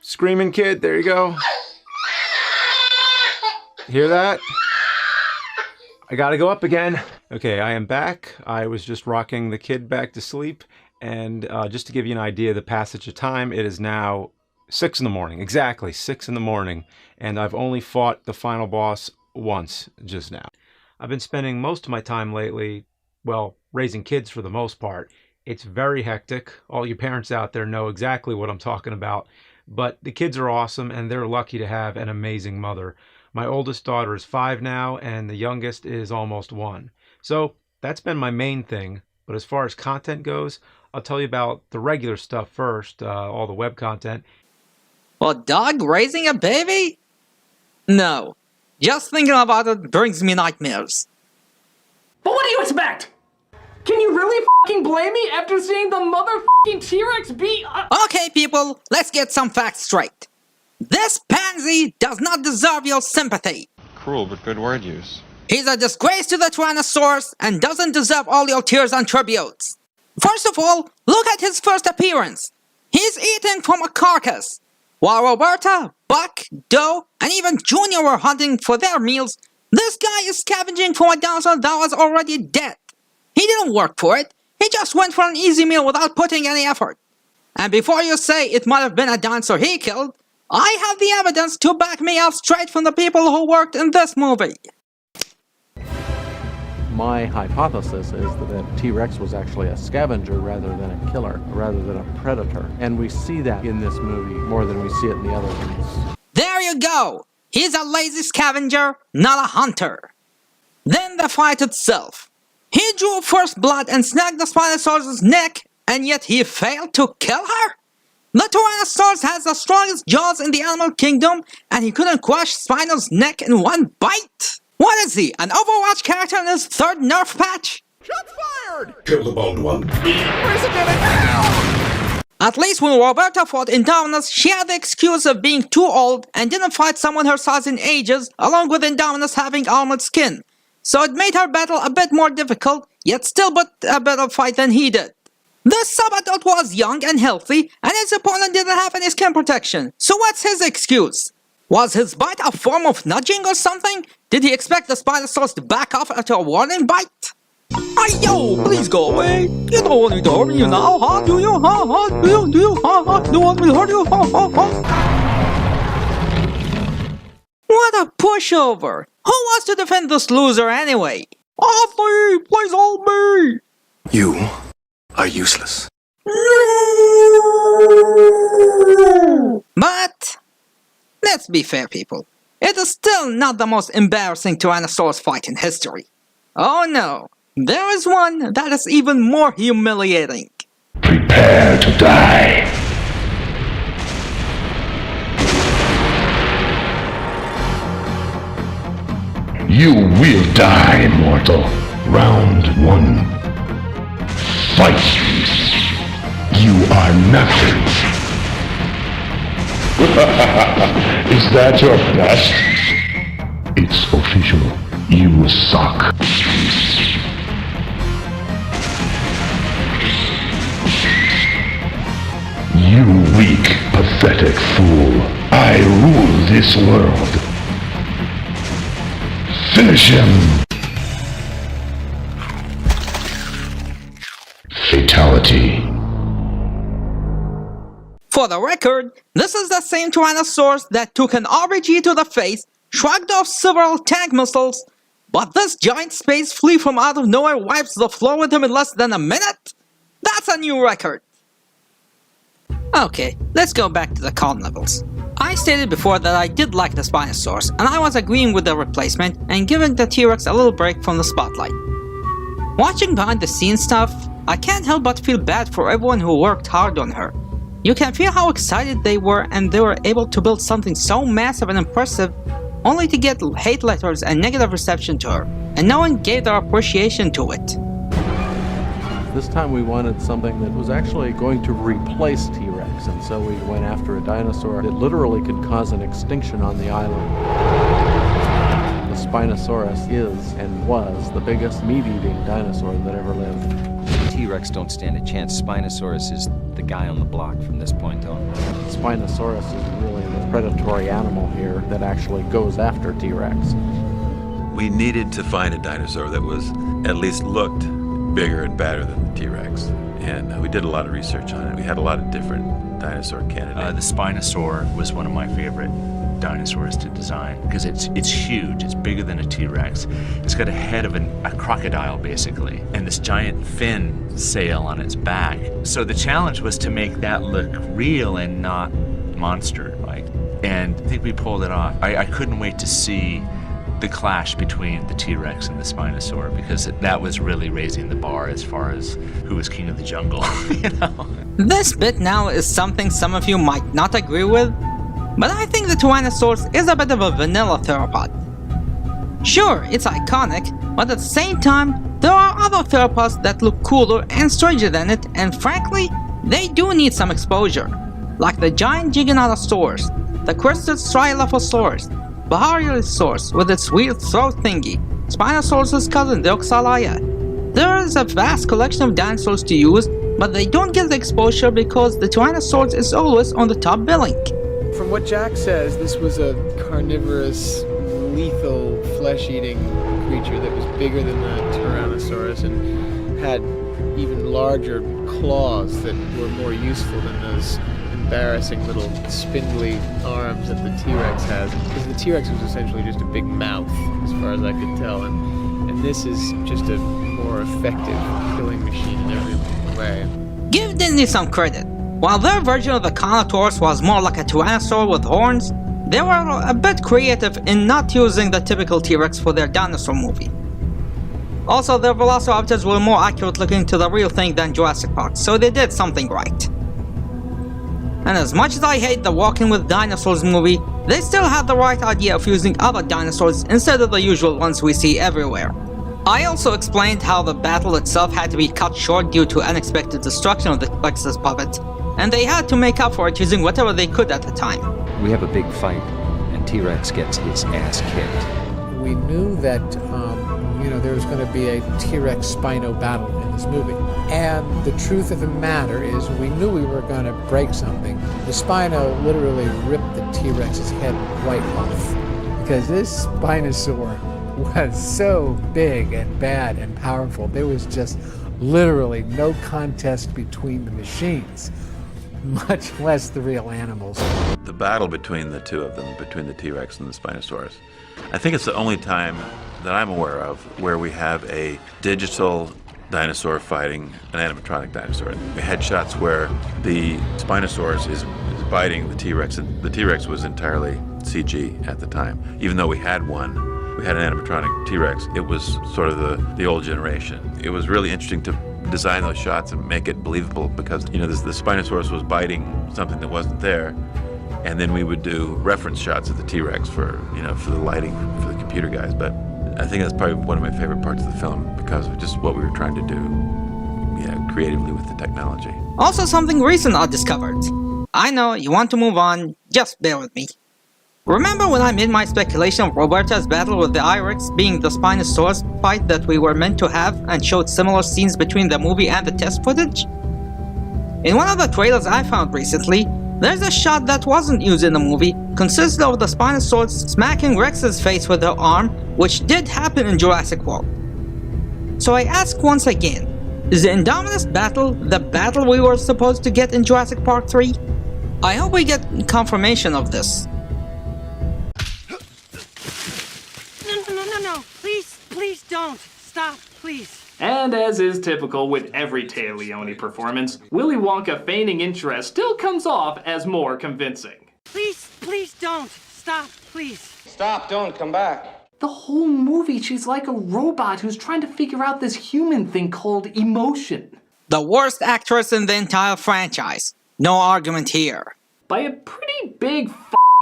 screaming kid, there you go. Hear that? I gotta go up again. Okay, I am back. I was just rocking the kid back to sleep, and just to give you an idea of the passage of time, it is now 6 in the morning, exactly 6 in the morning, and I've only fought the final boss once just now. I've been spending most of my time lately, well, raising kids for the most part. It's very hectic. All you parents out there know exactly what I'm talking about. But the kids are awesome, and they're lucky to have an amazing mother. My oldest daughter is 5 now, and the youngest is almost 1. So that's been my main thing. But as far as content goes, I'll tell you about the regular stuff first, all the web content. Well, Doug raising a baby? No. Just thinking about it brings me nightmares. But what do you expect? Can you really f***ing blame me after seeing the motherfucking T-Rex be Okay, people, let's get some facts straight. This pansy does not deserve your sympathy. Cruel but good word use. He's a disgrace to the Tyrannosaurus and doesn't deserve all your tears and tributes. First of all, look at his first appearance. He's eating from a carcass. While Roberta, Buck, Doe, and even Junior were hunting for their meals, this guy is scavenging for a dinosaur that was already dead. He didn't work for it. He just went for an easy meal without putting any effort. And before you say it might have been a dinosaur he killed, I have the evidence to back me up straight from the people who worked in this movie. My hypothesis is that a T-Rex was actually a scavenger rather than a killer, rather than a predator. And we see that in this movie more than we see it in the other ones. There you go! He's a lazy scavenger, not a hunter. Then the fight itself. He drew first blood and snagged the Spinosaurus' neck, and yet he failed to kill her? The Tyrannosaurus has the strongest jaws in the animal kingdom, and he couldn't crush Spino's neck in one bite? What is he, an Overwatch character in his third nerf patch? Shots fired! Kill the bald one. Where's it gonna go? At least when Roberta fought Indominus, she had the excuse of being too old and didn't fight someone her size in ages, along with Indominus having armored skin. So it made her battle a bit more difficult, yet still but a better fight than he did. This sub-adult was young and healthy, and his opponent didn't have any skin protection. So what's his excuse? Was his bite a form of nudging or something? Did he expect the Spinosaurus to back off after a warning bite? Yo, please go away. You don't want me to hurt you now, huh? Do you? Huh? Do you? Huh? Do you want me to hurt you? Huh? What a pushover. Who wants to defend this loser anyway? Oddly, please help me. You are useless. But let's be fair, people. It is still not the most embarrassing Tyrannosaurus fight in history. Oh no, there is one that is even more humiliating. Prepare to die. You will die, mortal. Round 1. Fight! You are nothing. Is that your best? It's official. You suck. You weak, pathetic fool. I rule this world. Finish him! Fatality. For the record, this is the same Tyrannosaurus that took an RPG to the face, shrugged off several tank missiles, but this giant space flea from out of nowhere wipes the floor with him in less than a minute? That's a new record! Okay, let's go back to the con levels. I stated before that I did like the Spinosaurus, and I was agreeing with the replacement and giving the T-Rex a little break from the spotlight. Watching behind the scenes stuff, I can't help but feel bad for everyone who worked hard on her. You can feel how excited they were, and they were able to build something so massive and impressive only to get hate letters and negative reception to her, and no one gave their appreciation to it. This time we wanted something that was actually going to replace T-Rex, and so we went after a dinosaur that literally could cause an extinction on the island. The Spinosaurus is and was the biggest meat-eating dinosaur that ever lived. T-Rex don't stand a chance. Spinosaurus is the guy on the block from this point on. Spinosaurus is really the predatory animal here that actually goes after T-Rex. We needed to find a dinosaur that was at least looked bigger and badder than the T-Rex, and we did a lot of research on it. We had a lot of different dinosaur candidates. The Spinosaur was one of my favorite dinosaurs to design because it's huge. It's bigger than a T-Rex. It's got a head of a crocodile basically, and this giant fin sail on its back. So the challenge was to make that look real and not monster-like, and I think we pulled it off. I couldn't wait to see the clash between the T-Rex and the Spinosaur, because that was really raising the bar as far as who was king of the jungle, you know? This bit now is something some of you might not agree with, but I think the Tyrannosaurus is a bit of a vanilla theropod. Sure, it's iconic, but at the same time, there are other theropods that look cooler and stranger than it, and frankly, they do need some exposure. Like the giant Giganotosaurus, the crested Stryelophosaurus, Baharisaurus with its weird throat thingy, Spinosaurus' cousin, the Oxalia. There is a vast collection of dinosaurs to use, but they don't get the exposure because the Tyrannosaurus is always on the top billing. From what Jack says, this was a carnivorous, lethal, flesh-eating creature that was bigger than the Tyrannosaurus and had even larger claws that were more useful than those embarrassing little spindly arms that the T-Rex has. Because the T-Rex was essentially just a big mouth, as far as I could tell, and this is just a more effective killing machine in every way. Give Disney some credit. While their version of the Carnotaurus was more like a Tyrannosaur with horns, they were a bit creative in not using the typical T-Rex for their dinosaur movie. Also, their velociraptors were more accurate looking to the real thing than Jurassic Park, so they did something right. And as much as I hate the Walking with Dinosaurs movie, they still had the right idea of using other dinosaurs instead of the usual ones we see everywhere. I also explained how the battle itself had to be cut short due to unexpected destruction of the T-Rex's puppet, and they had to make up for it using whatever they could at the time. We have a big fight, and T-Rex gets his ass kicked. We knew that, there was going to be a T-Rex Spino battle in this movie. And the truth of the matter is we knew we were going to break something. The Spino literally ripped the T-Rex's head right off. Because this Spinosaur was so big and bad and powerful. There was just literally no contest between the machines, much less the real animals. The battle between the two of them, between the T-Rex and the Spinosaurus, I think it's the only time that I'm aware of where we have a digital dinosaur fighting an animatronic dinosaur. We had shots where the Spinosaurus is biting the T-Rex, and the T-Rex was entirely CG at the time. Even though we had an animatronic T-Rex, it was sort of the old generation. It was really interesting to design those shots and make it believable because, the Spinosaurus was biting something that wasn't there, and then we would do reference shots of the T-Rex for the lighting for the computer guys. But I think that's probably one of my favorite parts of the film because of just what we were trying to do, creatively with the technology. Also, something recent I discovered. I know you want to move on, just bear with me. Remember when I made my speculation of Roberta's battle with the I-Rex being the Spinosaurus fight that we were meant to have and showed similar scenes between the movie and the test footage? In one of the trailers I found recently, there's a shot that wasn't used in the movie, consisted of the Spinosaurus smacking Rex's face with her arm, which did happen in Jurassic World. So I ask once again, is the Indominus battle the battle we were supposed to get in Jurassic Park 3? I hope we get confirmation of this. No, please don't. Stop, please. And as is typical with every Téa Leoni performance, Willy Wonka feigning interest still comes off as more convincing. Please don't. Stop, please. Stop, don't, come back. The whole movie, she's like a robot who's trying to figure out this human thing called emotion. The worst actress in the entire franchise. No argument here. By a pretty big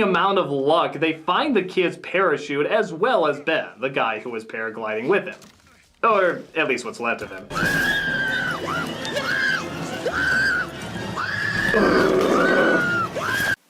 amount of luck, they find the kid's parachute as well as Ben, the guy who was paragliding with him. Or at least what's left of him.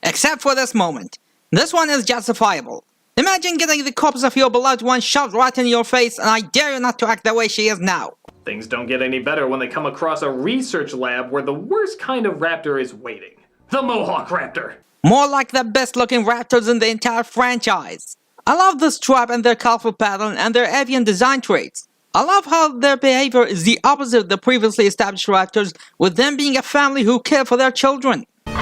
Except for this moment. This one is justifiable. Imagine getting the corpse of your beloved one shoved right in your face, and I dare you not to act the way she is now. Things don't get any better when they come across a research lab where the worst kind of raptor is waiting. The Mohawk Raptor. More like the best looking raptors in the entire franchise. I love this tribe and their colorful pattern and their avian design traits. I love how their behavior is the opposite of the previously established raptors, with them being a family who care for their children. He's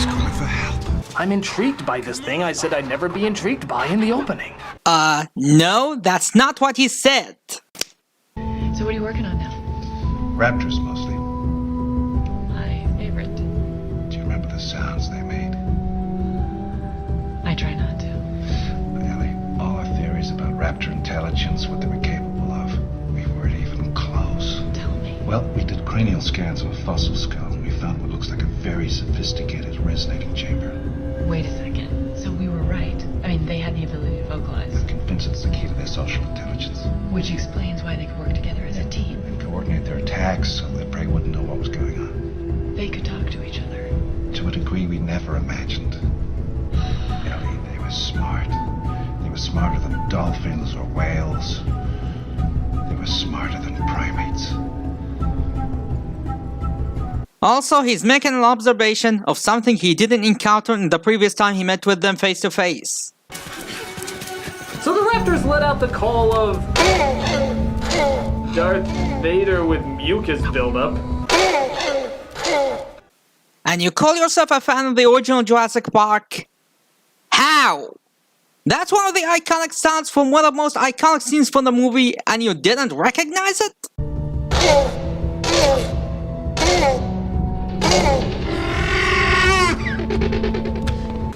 calling for help. I'm intrigued by this thing I said I'd never be intrigued by in the opening. No, that's not what he said. So what are you working on now? Raptors mostly. My favorite. Do you remember the sounds they made? I try not to. Ellie, all our theories about raptor intelligence, what they were capable of, we weren't even close. Tell me. Well, we did cranial scans of a fossil skull, and we found what looks like a very sophisticated resonating chamber. Wait a second. So we were right. I mean, they had the ability to vocalize. I'm convinced it's the key to their social intelligence. Which explains why they could work together as a team. And coordinate their attacks so their prey wouldn't know what was going on. They could talk to each other. To a degree we never imagined. Ellie, they were smart. were smarter than dolphins or whales. They were smarter than primates. Also, he's making an observation of something he didn't encounter in the previous time he met with them face to face. So the Raptors let out the call of Darth Vader with mucus buildup. And you call yourself a fan of the original Jurassic Park? How? That's one of the iconic sounds from one of the most iconic scenes from the movie and you didn't recognize it?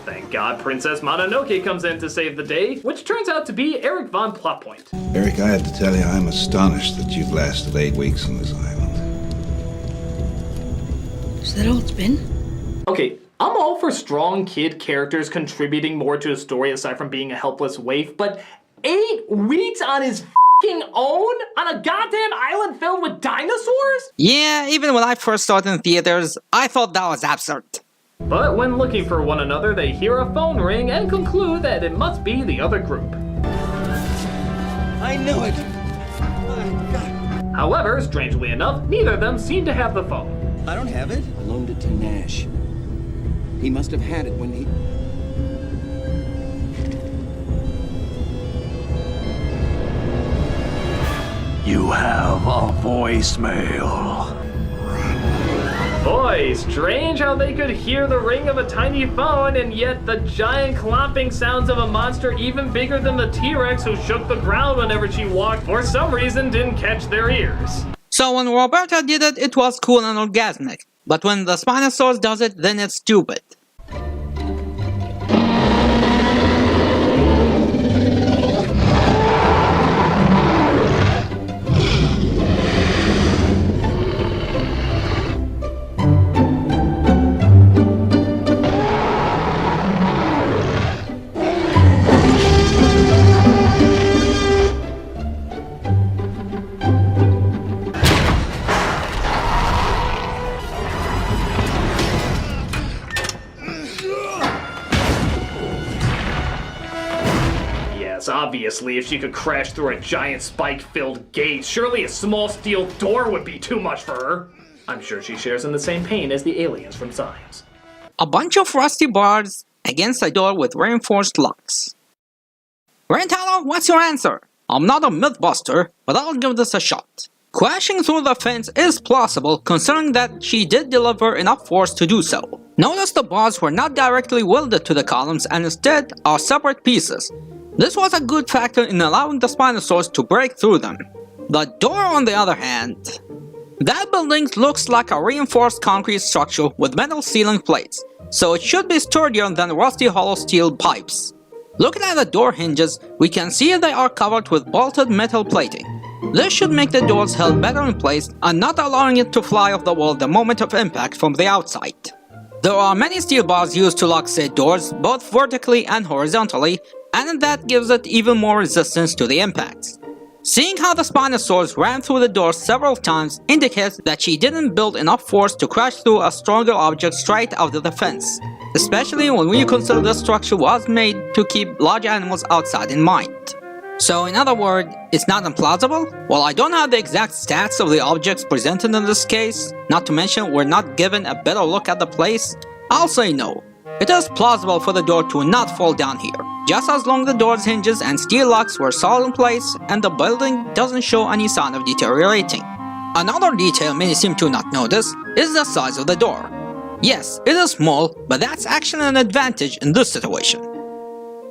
Thank God Princess Mononoke comes in to save the day, which turns out to be Eric Von Plotpoint. Eric, I had to tell you, I'm astonished that you've lasted 8 weeks on this island. Is that all it's been? Okay, I'm all for strong kid characters contributing more to a story aside from being a helpless waif, but 8 weeks on his f***ing own? On a goddamn island filled with dinosaurs? Yeah, even when I first saw it in theaters, I thought that was absurd. But when looking for one another, they hear a phone ring and conclude that it must be the other group. I knew it. However, strangely enough, neither of them seem to have the phone. I don't have it. I loaned it to Nash. He must have had it when he... You have a voicemail. Boy, strange how they could hear the ring of a tiny phone and yet the giant clomping sounds of a monster even bigger than the T-Rex who shook the ground whenever she walked for some reason didn't catch their ears. So when Roberta did it, it was cool and orgasmic. But when the Spinosaurus does it, then it's stupid. Obviously, if she could crash through a giant spike-filled gate, surely a small steel door would be too much for her. I'm sure she shares in the same pain as the aliens from Science. A bunch of rusty bars against a door with reinforced locks. Rentalo, what's your answer? I'm not a mythbuster, but I'll give this a shot. Crashing through the fence is plausible considering that she did deliver enough force to do so. Notice the bars were not directly welded to the columns and instead are separate pieces. This was a good factor in allowing the Spinosaurus to break through them. The door, on the other hand, that building looks like a reinforced concrete structure with metal ceiling plates, so it should be sturdier than rusty hollow steel pipes. Looking at the door hinges, we can see they are covered with bolted metal plating. This should make the doors held better in place and not allowing it to fly off the wall the moment of impact from the outside. There are many steel bars used to lock said doors, both vertically and horizontally, and that gives it even more resistance to the impacts. Seeing how the Spinosaurus ran through the door several times indicates that she didn't build enough force to crash through a stronger object straight out of the fence, especially when we consider the structure was made to keep large animals outside in mind. So in other words, it's not implausible? While I don't have the exact stats of the objects presented in this case, not to mention we're not given a better look at the place, I'll say no. It is plausible for the door to not fall down here, just as long as the door's hinges and steel locks were solid in place and the building doesn't show any sign of deteriorating. Another detail many seem to not notice is the size of the door. Yes, it is small, but that's actually an advantage in this situation.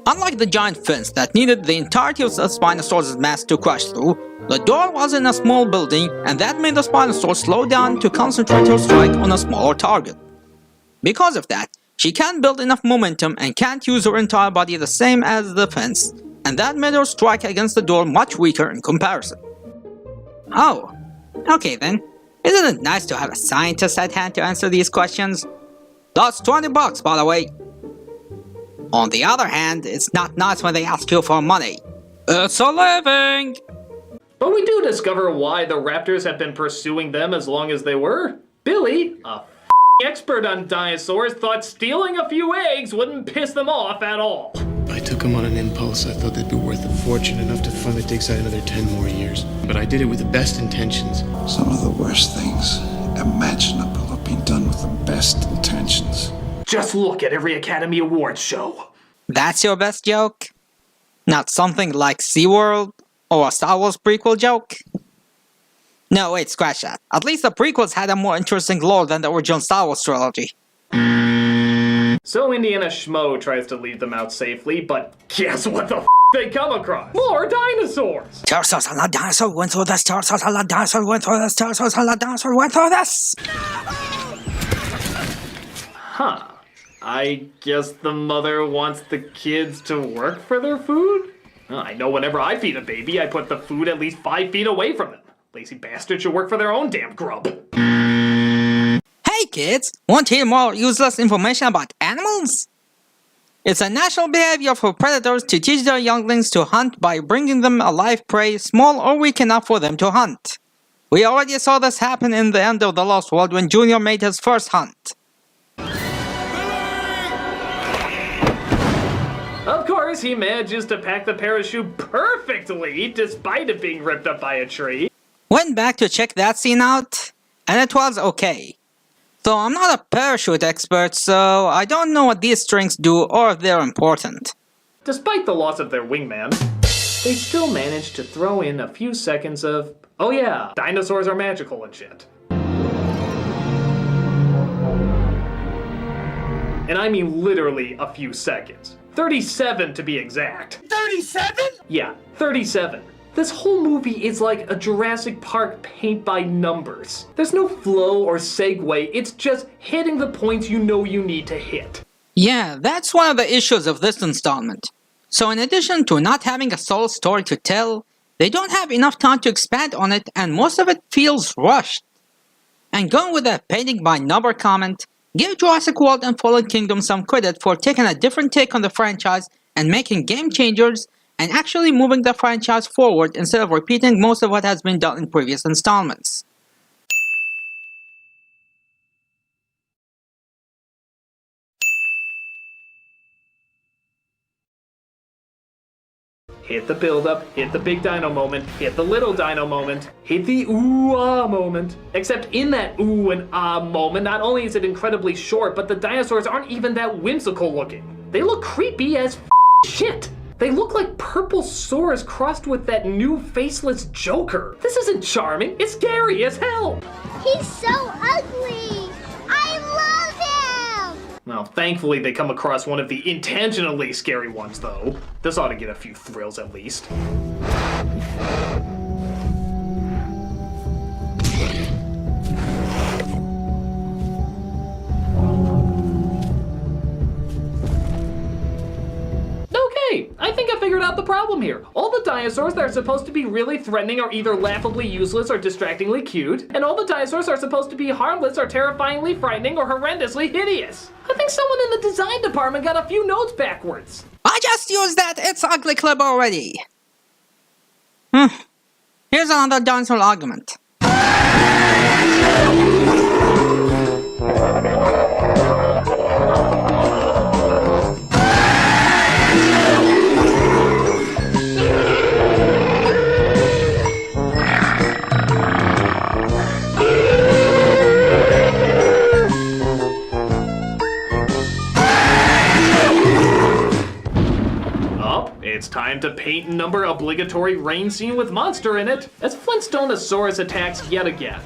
Unlike the giant fence that needed the entirety of the Spinosaurus' mass to crash through, the door was in a small building and that made the Spinosaurus slow down to concentrate her strike on a smaller target. Because of that, she can't build enough momentum and can't use her entire body the same as the fence, and that made her strike against the door much weaker in comparison. Oh, okay then. Isn't it nice to have a scientist at hand to answer these questions? That's $20 by the way. On the other hand, it's not nice when they ask you for money. It's a living! But we do discover why the Raptors have been pursuing them as long as they were. Billy, a expert on dinosaurs, thought stealing a few eggs wouldn't piss them off at all. I took took them on an impulse. I thought they'd be worth a fortune, enough to fund it takes out another 10 more years. But I did it with the best intentions. Some of the worst things imaginable have been done with the best intentions. Just look at every Academy Awards show. That's your best joke? Not something like SeaWorld or a Star Wars prequel joke? No, wait, scratch that. At least the prequels had a more interesting lore than the original Star Wars trilogy. So Indiana Schmo tries to leave them out safely, but guess what the they come across? More dinosaurs! Pterosaurs and the dinosaur went through this, pterosaurs and the dinosaur went through this, pterosaurs and the dinosaur went through this! Huh. I guess the mother wants the kids to work for their food? I know whenever I feed a baby, I put the food at least 5 feet away from them. Lazy bastards should work for their own damn grub. Hey kids, want to hear more useless information about animals? It's a natural behavior for predators to teach their younglings to hunt by bringing them a live prey small or weak enough for them to hunt. We already saw this happen in the end of The Lost World when Junior made his first hunt. Of course, he manages to pack the parachute perfectly despite it being ripped up by a tree. Went back to check that scene out, and it was okay. So I'm not a parachute expert, so I don't know what these strings do or if they're important. Despite the loss of their wingman, they still managed to throw in a few seconds of, oh yeah, dinosaurs are magical and shit. And I mean literally a few seconds. 37 to be exact. 37? Yeah, 37. This whole movie is like a Jurassic Park paint by numbers. There's no flow or segue, it's just hitting the points you know you need to hit. Yeah, that's one of the issues of this installment. So in addition to not having a sole story to tell, they don't have enough time to expand on it and most of it feels rushed. And going with a painting by number comment, give Jurassic World and Fallen Kingdom some credit for taking a different take on the franchise and making game changers and actually moving the franchise forward instead of repeating most of what has been done in previous installments. Hit the build-up, hit the big dino moment, hit the little dino moment, hit the ooh-ah moment. Except in that ooh and ah moment, not only is it incredibly short, but the dinosaurs aren't even that whimsical looking. They look creepy as shit. They look like purple sores crossed with that new faceless Joker. This isn't charming, it's scary as hell. He's so ugly. I love him. Well, thankfully they come across one of the intentionally scary ones though. This ought to get a few thrills at least. Okay, I think I figured out the problem here. All the dinosaurs that are supposed to be really threatening are either laughably useless or distractingly cute, and all the dinosaurs are supposed to be harmless or terrifyingly frightening or horrendously hideous. I think someone in the design department got a few notes backwards. I just used that It's Ugly clip already. Here's another dinosaur argument. It's time to paint and number obligatory rain scene with monster in it, as Flintstonosaurus attacks yet again.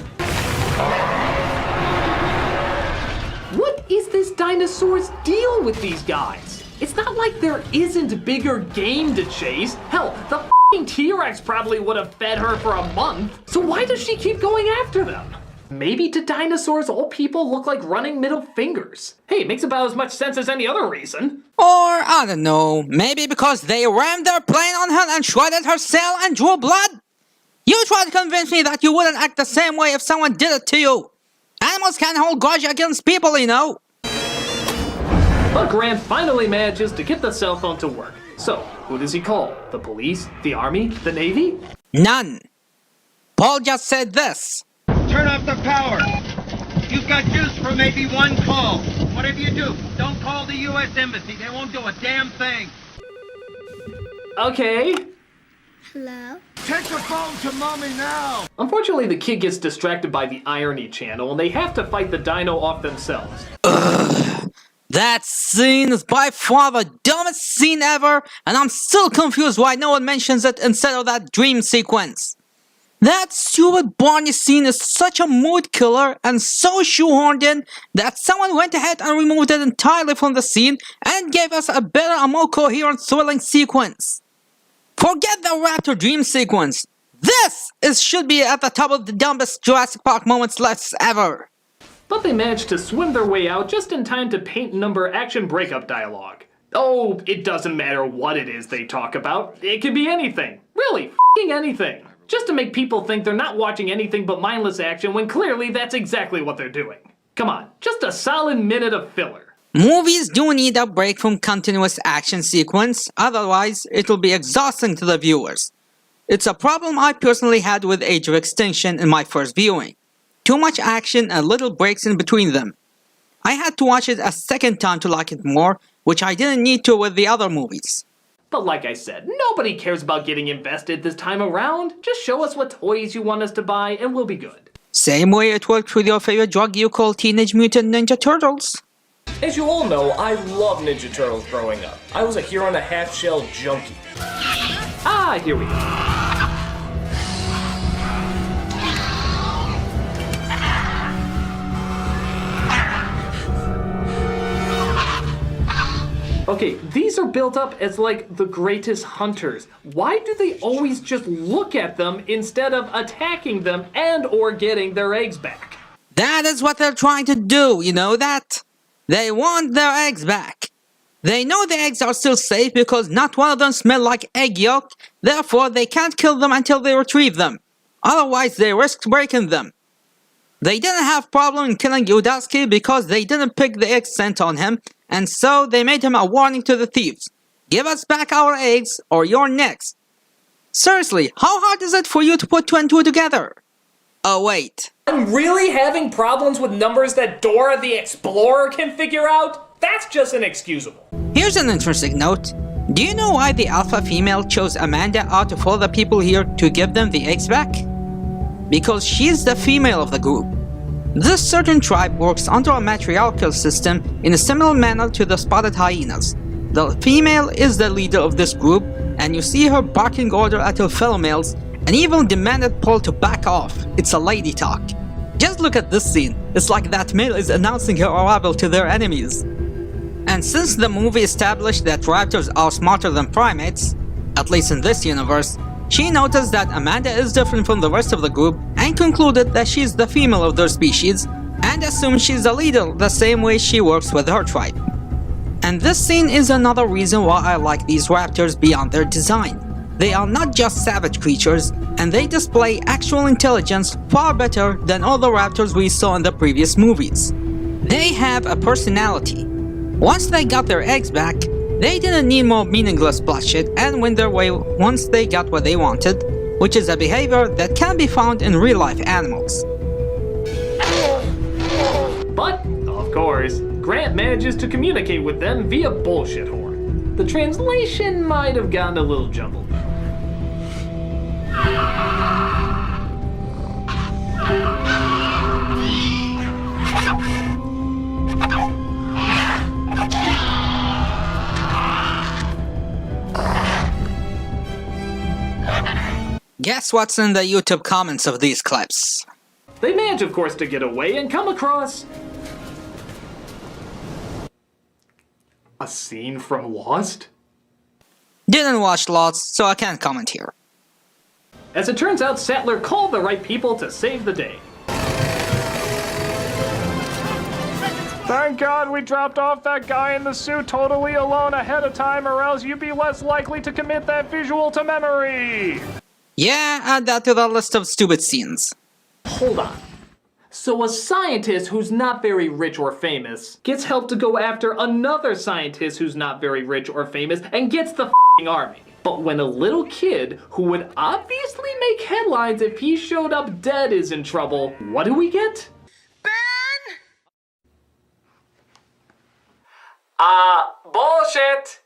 What is this dinosaur's deal with these guys? It's not like there isn't bigger game to chase. Hell, the f***ing T-Rex probably would have fed her for a month. So why does she keep going after them? Maybe to dinosaurs, all people look like running middle fingers. Hey, it makes about as much sense as any other reason. Or, I don't know, maybe because they rammed their plane on her and shredded her cell and drew blood? You try to convince me that you wouldn't act the same way if someone did it to you. Animals can't hold grudge against people, you know. But Grant finally manages to get the cell phone to work. So, who does he call? The police? The army? The navy? None. Paul just said this. Turn off the power. You've got juice for maybe one call. Whatever you do, don't call the U.S. Embassy. They won't do a damn thing. Okay. Hello? Take the phone to mommy now! Unfortunately, the kid gets distracted by the irony channel, and they have to fight the dino off themselves. That scene is by far the dumbest scene ever, and I'm still confused why no one mentions it instead of that dream sequence. That stupid Barney scene is such a mood killer and so shoehorned in that someone went ahead and removed it entirely from the scene and gave us a better and more coherent thrilling sequence. Forget the raptor dream sequence. This should be at the top of the dumbest Jurassic Park moments lists ever. But they managed to swim their way out just in time to paint number action breakup dialogue. Oh, it doesn't matter what it is they talk about. It could be anything. Really, f***ing anything. Just to make people think they're not watching anything but mindless action when clearly that's exactly what they're doing. Come on, just a solid minute of filler. Movies do need a break from continuous action sequence, otherwise it'll be exhausting to the viewers. It's a problem I personally had with Age of Extinction in my first viewing. Too much action and little breaks in between them. I had to watch it a second time to like it more, which I didn't need to with the other movies. But like I said, nobody cares about getting invested this time around. Just show us what toys you want us to buy and we'll be good. Same way it worked with your favorite drug you call Teenage Mutant Ninja Turtles. As you all know, I loved Ninja Turtles growing up. I was a hero and a half-shell junkie. Ah, here we go. Okay, these are built up as like the greatest hunters. Why do they always just look at them instead of attacking them and or getting their eggs back? That is what they're trying to do, you know that? They want their eggs back. They know the eggs are still safe because not one of them smell like egg yolk, therefore they can't kill them until they retrieve them. Otherwise they risk breaking them. They didn't have problem in killing Udasky because they didn't pick the egg scent on him, and so they made him a warning to the thieves. Give us back our eggs or you're next. Seriously, how hard is it for you to put 2 and 2 together? Oh wait. I'm really having problems with numbers that Dora the Explorer can figure out? That's just inexcusable. Here's an interesting note. Do you know why the alpha female chose Amanda out of all the people here to give them the eggs back? Because she's the female of the group. This certain tribe works under a matriarchal system in a similar manner to the spotted hyenas. The female is the leader of this group, and you see her barking order at her fellow males and even demanded Paul to back off. It's a lady talk. Just look at this scene. It's like that male is announcing her arrival to their enemies. And since the movie established that raptors are smarter than primates, at least in this universe, she noticed that Amanda is different from the rest of the group and concluded that she's the female of their species and assumed she's the leader the same way she works with her tribe. And this scene is another reason why I like these raptors beyond their design. They are not just savage creatures, and they display actual intelligence far better than all the raptors we saw in the previous movies. They have a personality. Once they got their eggs back, they didn't need more meaningless bloodshed and win their way once they got what they wanted, which is a behavior that can be found in real-life animals. But, of course, Grant manages to communicate with them via bullshit horn. The translation might have gotten a little jumbled. Guess what's in the YouTube comments of these clips? They manage, of course, to get away and come across a scene from Lost? Didn't watch Lost, so I can't comment here. As it turns out, Sattler called the right people to save the day. Thank God we dropped off that guy in the suit totally alone ahead of time, or else you'd be less likely to commit that visual to memory! Yeah, add that to the list of stupid scenes. Hold on. So a scientist who's not very rich or famous gets help to go after another scientist who's not very rich or famous and gets the f***ing army. But when a little kid who would obviously make headlines if he showed up dead is in trouble, what do we get? Bullshit!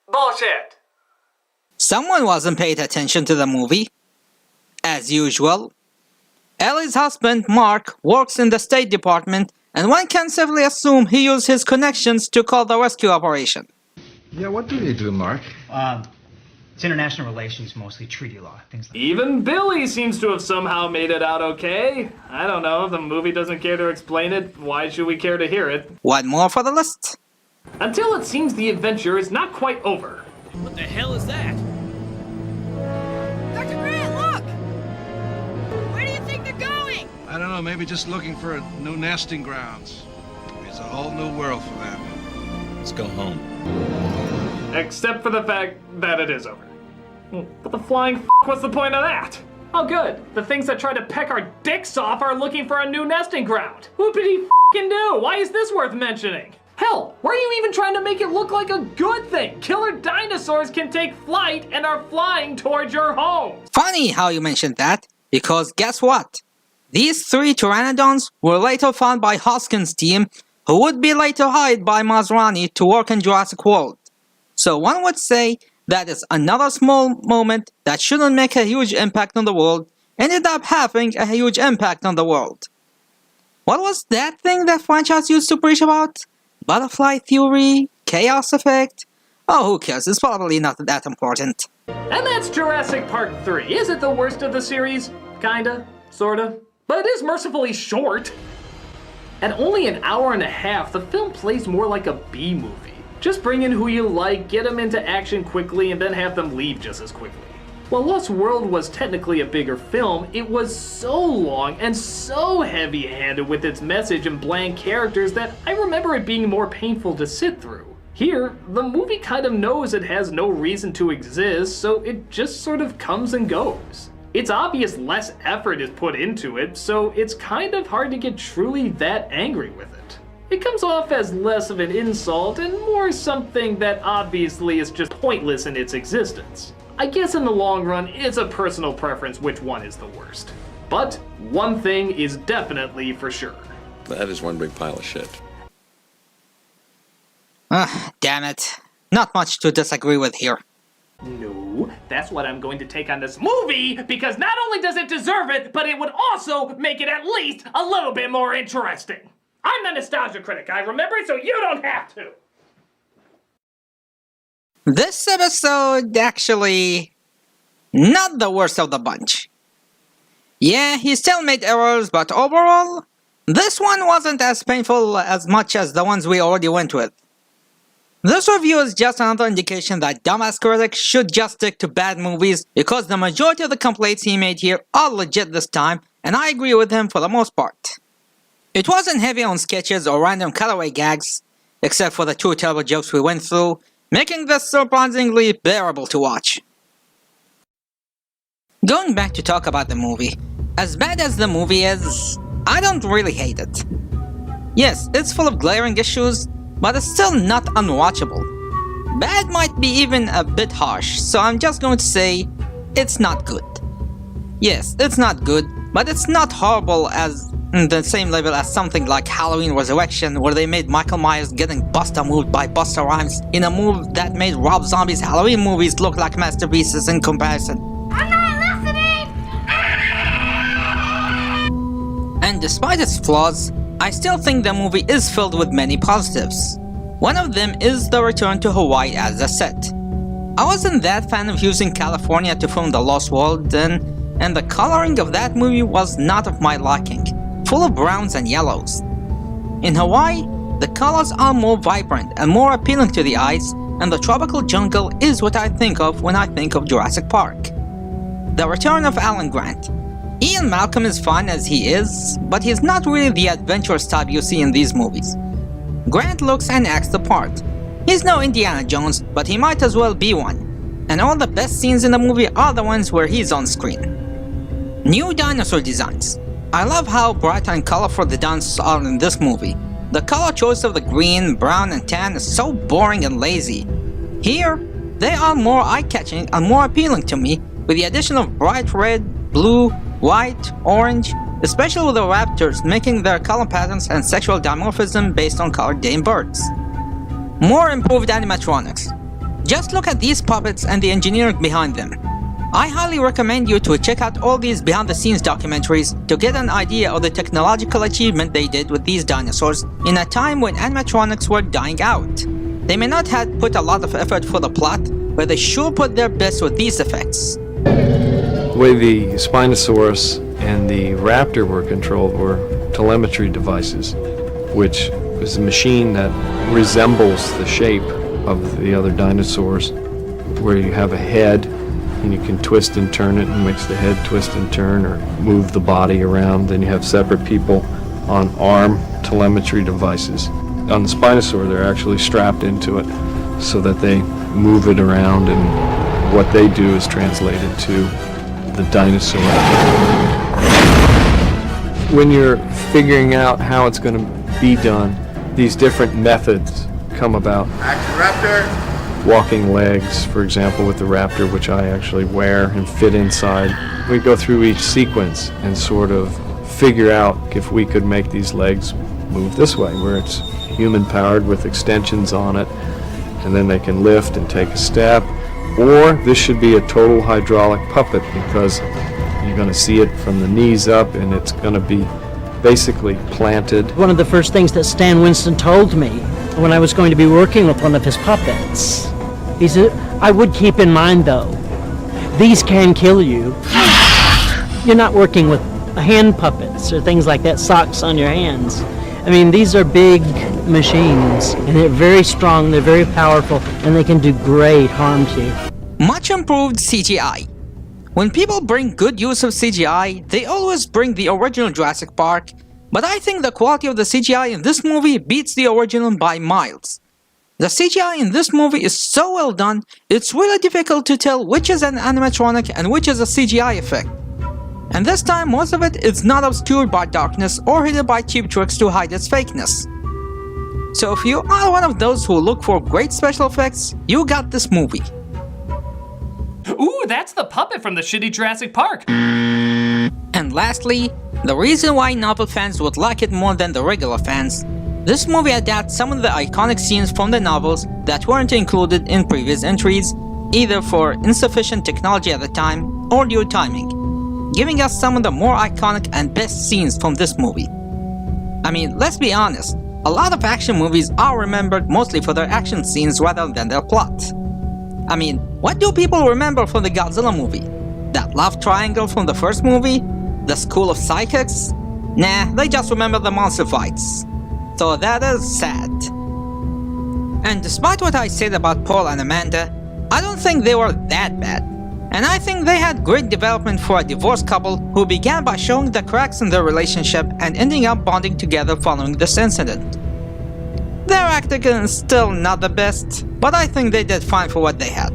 Bullshit! Someone wasn't paying attention to the movie. As usual. Ellie's husband, Mark, works in the State Department, and one can safely assume he used his connections to call the rescue operation. Yeah, what do you do, Mark? It's international relations, mostly treaty law, things like that. Even Billy seems to have somehow made it out okay. I don't know, the movie doesn't care to explain it. Why should we care to hear it? One more for the list. Until it seems the adventure is not quite over. What the hell is that? Dr. Grant, look! Where do you think they're going? I don't know, maybe just looking for new nesting grounds. It's a whole new world for them. Let's go home. Except for the fact that it is over. But the flying f***, what's the point of that? Oh good, the things that try to peck our dicks off are looking for a new nesting ground. Whoopity f***ing do, why is this worth mentioning? Hell, why are you even trying to make it look like a good thing? Killer dinosaurs can take flight and are flying towards your home. Funny how you mentioned that, because guess what? These 3 pteranodons were later found by Hoskins' team, who would be later hired by Masrani to work in Jurassic World. So one would say that is another small moment that shouldn't make a huge impact on the world, ended up having a huge impact on the world. What was that thing that franchise used to preach about? Butterfly theory? Chaos effect? Oh, who cares? It's probably not that important. And that's Jurassic Park 3. Is it the worst of the series? Kinda, sorta. But it is mercifully short. At only an hour and a half, the film plays more like a B movie. Just bring in who you like, get them into action quickly, and then have them leave just as quickly. While Lost World was technically a bigger film, it was so long and so heavy-handed with its message and bland characters that I remember it being more painful to sit through. Here, the movie kind of knows it has no reason to exist, so it just sort of comes and goes. It's obvious less effort is put into it, so it's kind of hard to get truly that angry with it. It comes off as less of an insult and more something that obviously is just pointless in its existence. I guess in the long run, it's a personal preference which one is the worst. But one thing is definitely for sure. That is one big pile of shit. Damn it. Not much to disagree with here. No, that's what I'm going to take on this movie, because not only does it deserve it, but it would also make it at least a little bit more interesting. I'm the nostalgia critic, I remember it, so you don't have to. This episode, actually, not the worst of the bunch. Yeah, he still made errors, but overall, this one wasn't as painful as much as the ones we already went with. This review is just another indication that dumbass Critic should just stick to bad movies, because the majority of the complaints he made here are legit this time, and I agree with him for the most part. It wasn't heavy on sketches or random cutaway gags, except for the 2 terrible jokes we went through, making this surprisingly bearable to watch. Going back to talk about the movie, as bad as the movie is, I don't really hate it. Yes, it's full of glaring issues, but it's still not unwatchable. Bad might be even a bit harsh, so I'm just going to say, it's not good. Yes, it's not good, but it's not horrible as the same level as something like Halloween Resurrection, where they made Michael Myers getting Busta-moved by Busta Rhymes in a move that made Rob Zombie's Halloween movies look like masterpieces in comparison. I'm not listening! And despite its flaws, I still think the movie is filled with many positives. One of them is the return to Hawaii as a set. I wasn't that fan of using California to film The Lost World then, and the coloring of that movie was not of my liking, full of browns and yellows. In Hawaii, the colors are more vibrant and more appealing to the eyes, and the tropical jungle is what I think of when I think of Jurassic Park. The return of Alan Grant. Ian Malcolm is fine as he is, but he's not really the adventurous type you see in these movies. Grant looks and acts the part. He's no Indiana Jones, but he might as well be one. And all the best scenes in the movie are the ones where he's on screen. New dinosaur designs. I love how bright and colorful the dinosaurs are in this movie. The color choice of the green, brown, and tan is so boring and lazy. Here, they are more eye-catching and more appealing to me, with the addition of bright red, blue, white, orange, especially with the raptors making their color patterns and sexual dimorphism based on colored Dane birds. More improved animatronics. Just look at these puppets and the engineering behind them. I highly recommend you to check out all these behind-the-scenes documentaries to get an idea of the technological achievement they did with these dinosaurs in a time when animatronics were dying out. They may not have put a lot of effort for the plot, but they sure put their best with these effects. The way the Spinosaurus and the Raptor were controlled were telemetry devices, which is a machine that resembles the shape of the other dinosaurs, where you have a head and you can twist and turn it, and makes the head twist and turn or move the body around. Then you have separate people on arm telemetry devices. On the Spinosaur, they're actually strapped into it so that they move it around, and what they do is translated to the dinosaur. When you're figuring out how it's going to be done, these different methods come about. Action, Raptor! Walking legs, for example, with the Raptor, which I actually wear and fit inside. We go through each sequence and sort of figure out if we could make these legs move this way, where it's human-powered with extensions on it, and then they can lift and take a step. Or this should be a total hydraulic puppet, because you're going to see it from the knees up, and it's going to be basically planted. One of the first things that Stan Winston told me when I was going to be working with one of his puppets, he said, I would keep in mind though, these can kill you. You're not working with hand puppets or things like that, socks on your hands. I mean, these are big machines, and they're very strong, they're very powerful, and they can do great harm to you. Much improved CGI. When people bring good use of CGI, they always bring the original Jurassic Park, but I think the quality of the CGI in this movie beats the original by miles. The CGI in this movie is so well done, it's really difficult to tell which is an animatronic and which is a CGI effect. And this time, most of it is not obscured by darkness or hidden by cheap tricks to hide its fakeness. So if you are one of those who look for great special effects, you got this movie. Ooh, that's the puppet from the shitty Jurassic Park. And lastly, the reason why novel fans would like it more than the regular fans. This movie adapts some of the iconic scenes from the novels that weren't included in previous entries, either for insufficient technology at the time or due timing, giving us some of the more iconic and best scenes from this movie. I mean, let's be honest, a lot of action movies are remembered mostly for their action scenes rather than their plot. I mean, what do people remember from the Godzilla movie? That love triangle from the first movie? The School of Psychics? Nah, they just remember the monster fights. So that is sad. And despite what I said about Paul and Amanda, I don't think they were that bad. And I think they had great development for a divorced couple who began by showing the cracks in their relationship and ending up bonding together following this incident. Their acting is still not the best, but I think they did fine for what they had.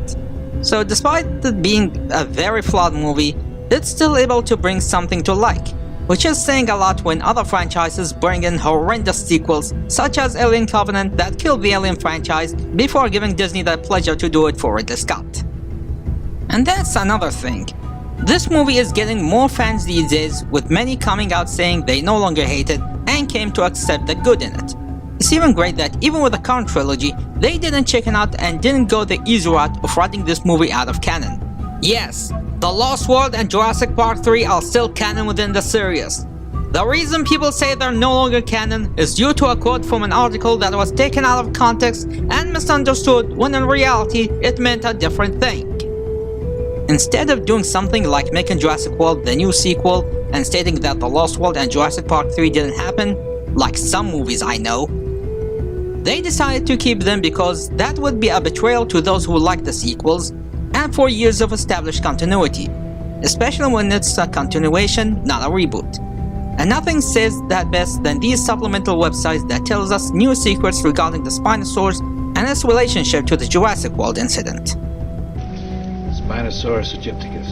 So despite it being a very flawed movie, it's still able to bring something to like, which is saying a lot when other franchises bring in horrendous sequels such as Alien Covenant that killed the Alien franchise before giving Disney the pleasure to do it for Ridley Scott. And that's another thing. This movie is getting more fans these days, with many coming out saying they no longer hate it and came to accept the good in it. It's even great that even with the current trilogy, they didn't chicken out and didn't go the easy route of writing this movie out of canon. Yes, The Lost World and Jurassic Park 3 are still canon within the series. The reason people say they're no longer canon is due to a quote from an article that was taken out of context and misunderstood when in reality it meant a different thing. Instead of doing something like making Jurassic World the new sequel and stating that The Lost World and Jurassic Park 3 didn't happen, like some movies I know, they decided to keep them because that would be a betrayal to those who like the sequels and for years of established continuity, especially when it's a continuation, not a reboot. And nothing says that best than these supplemental websites that tells us new secrets regarding the Spinosaurus and its relationship to the Jurassic World incident. Spinosaurus aegypticus.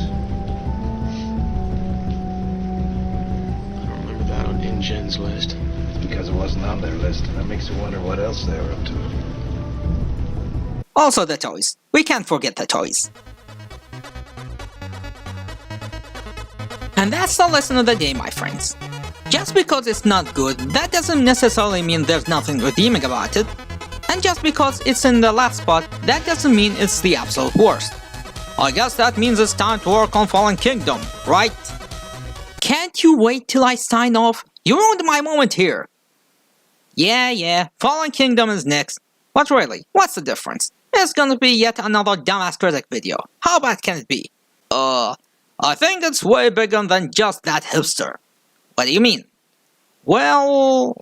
I don't remember that on InGen's list. Because it wasn't on their list, and that makes you wonder what else they were up to. Also the toys. We can't forget the toys. And that's the lesson of the day, my friends. Just because it's not good, that doesn't necessarily mean there's nothing redeeming about it. And just because it's in the last spot, that doesn't mean it's the absolute worst. I guess that means it's time to work on Fallen Kingdom, right? Can't you wait till I sign off? You ruined my moment here. Yeah, Fallen Kingdom is next. But really, what's the difference? It's gonna be yet another dumbass Critic video. How bad can it be? I think it's way bigger than just that hipster. What do you mean? Well...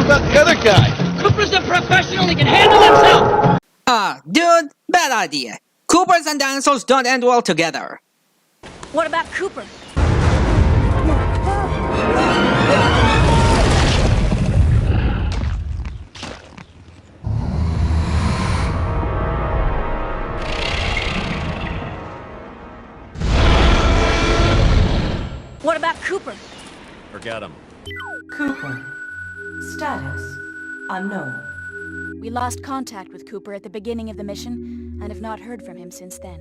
The other guy. Cooper's a professional, he can handle himself! Dude, bad idea. Coopers and dinosaurs don't end well together. What about Cooper? What about Cooper? Forget him. Cooper. Status unknown. We lost contact with Cooper at the beginning of the mission, and have not heard from him since then.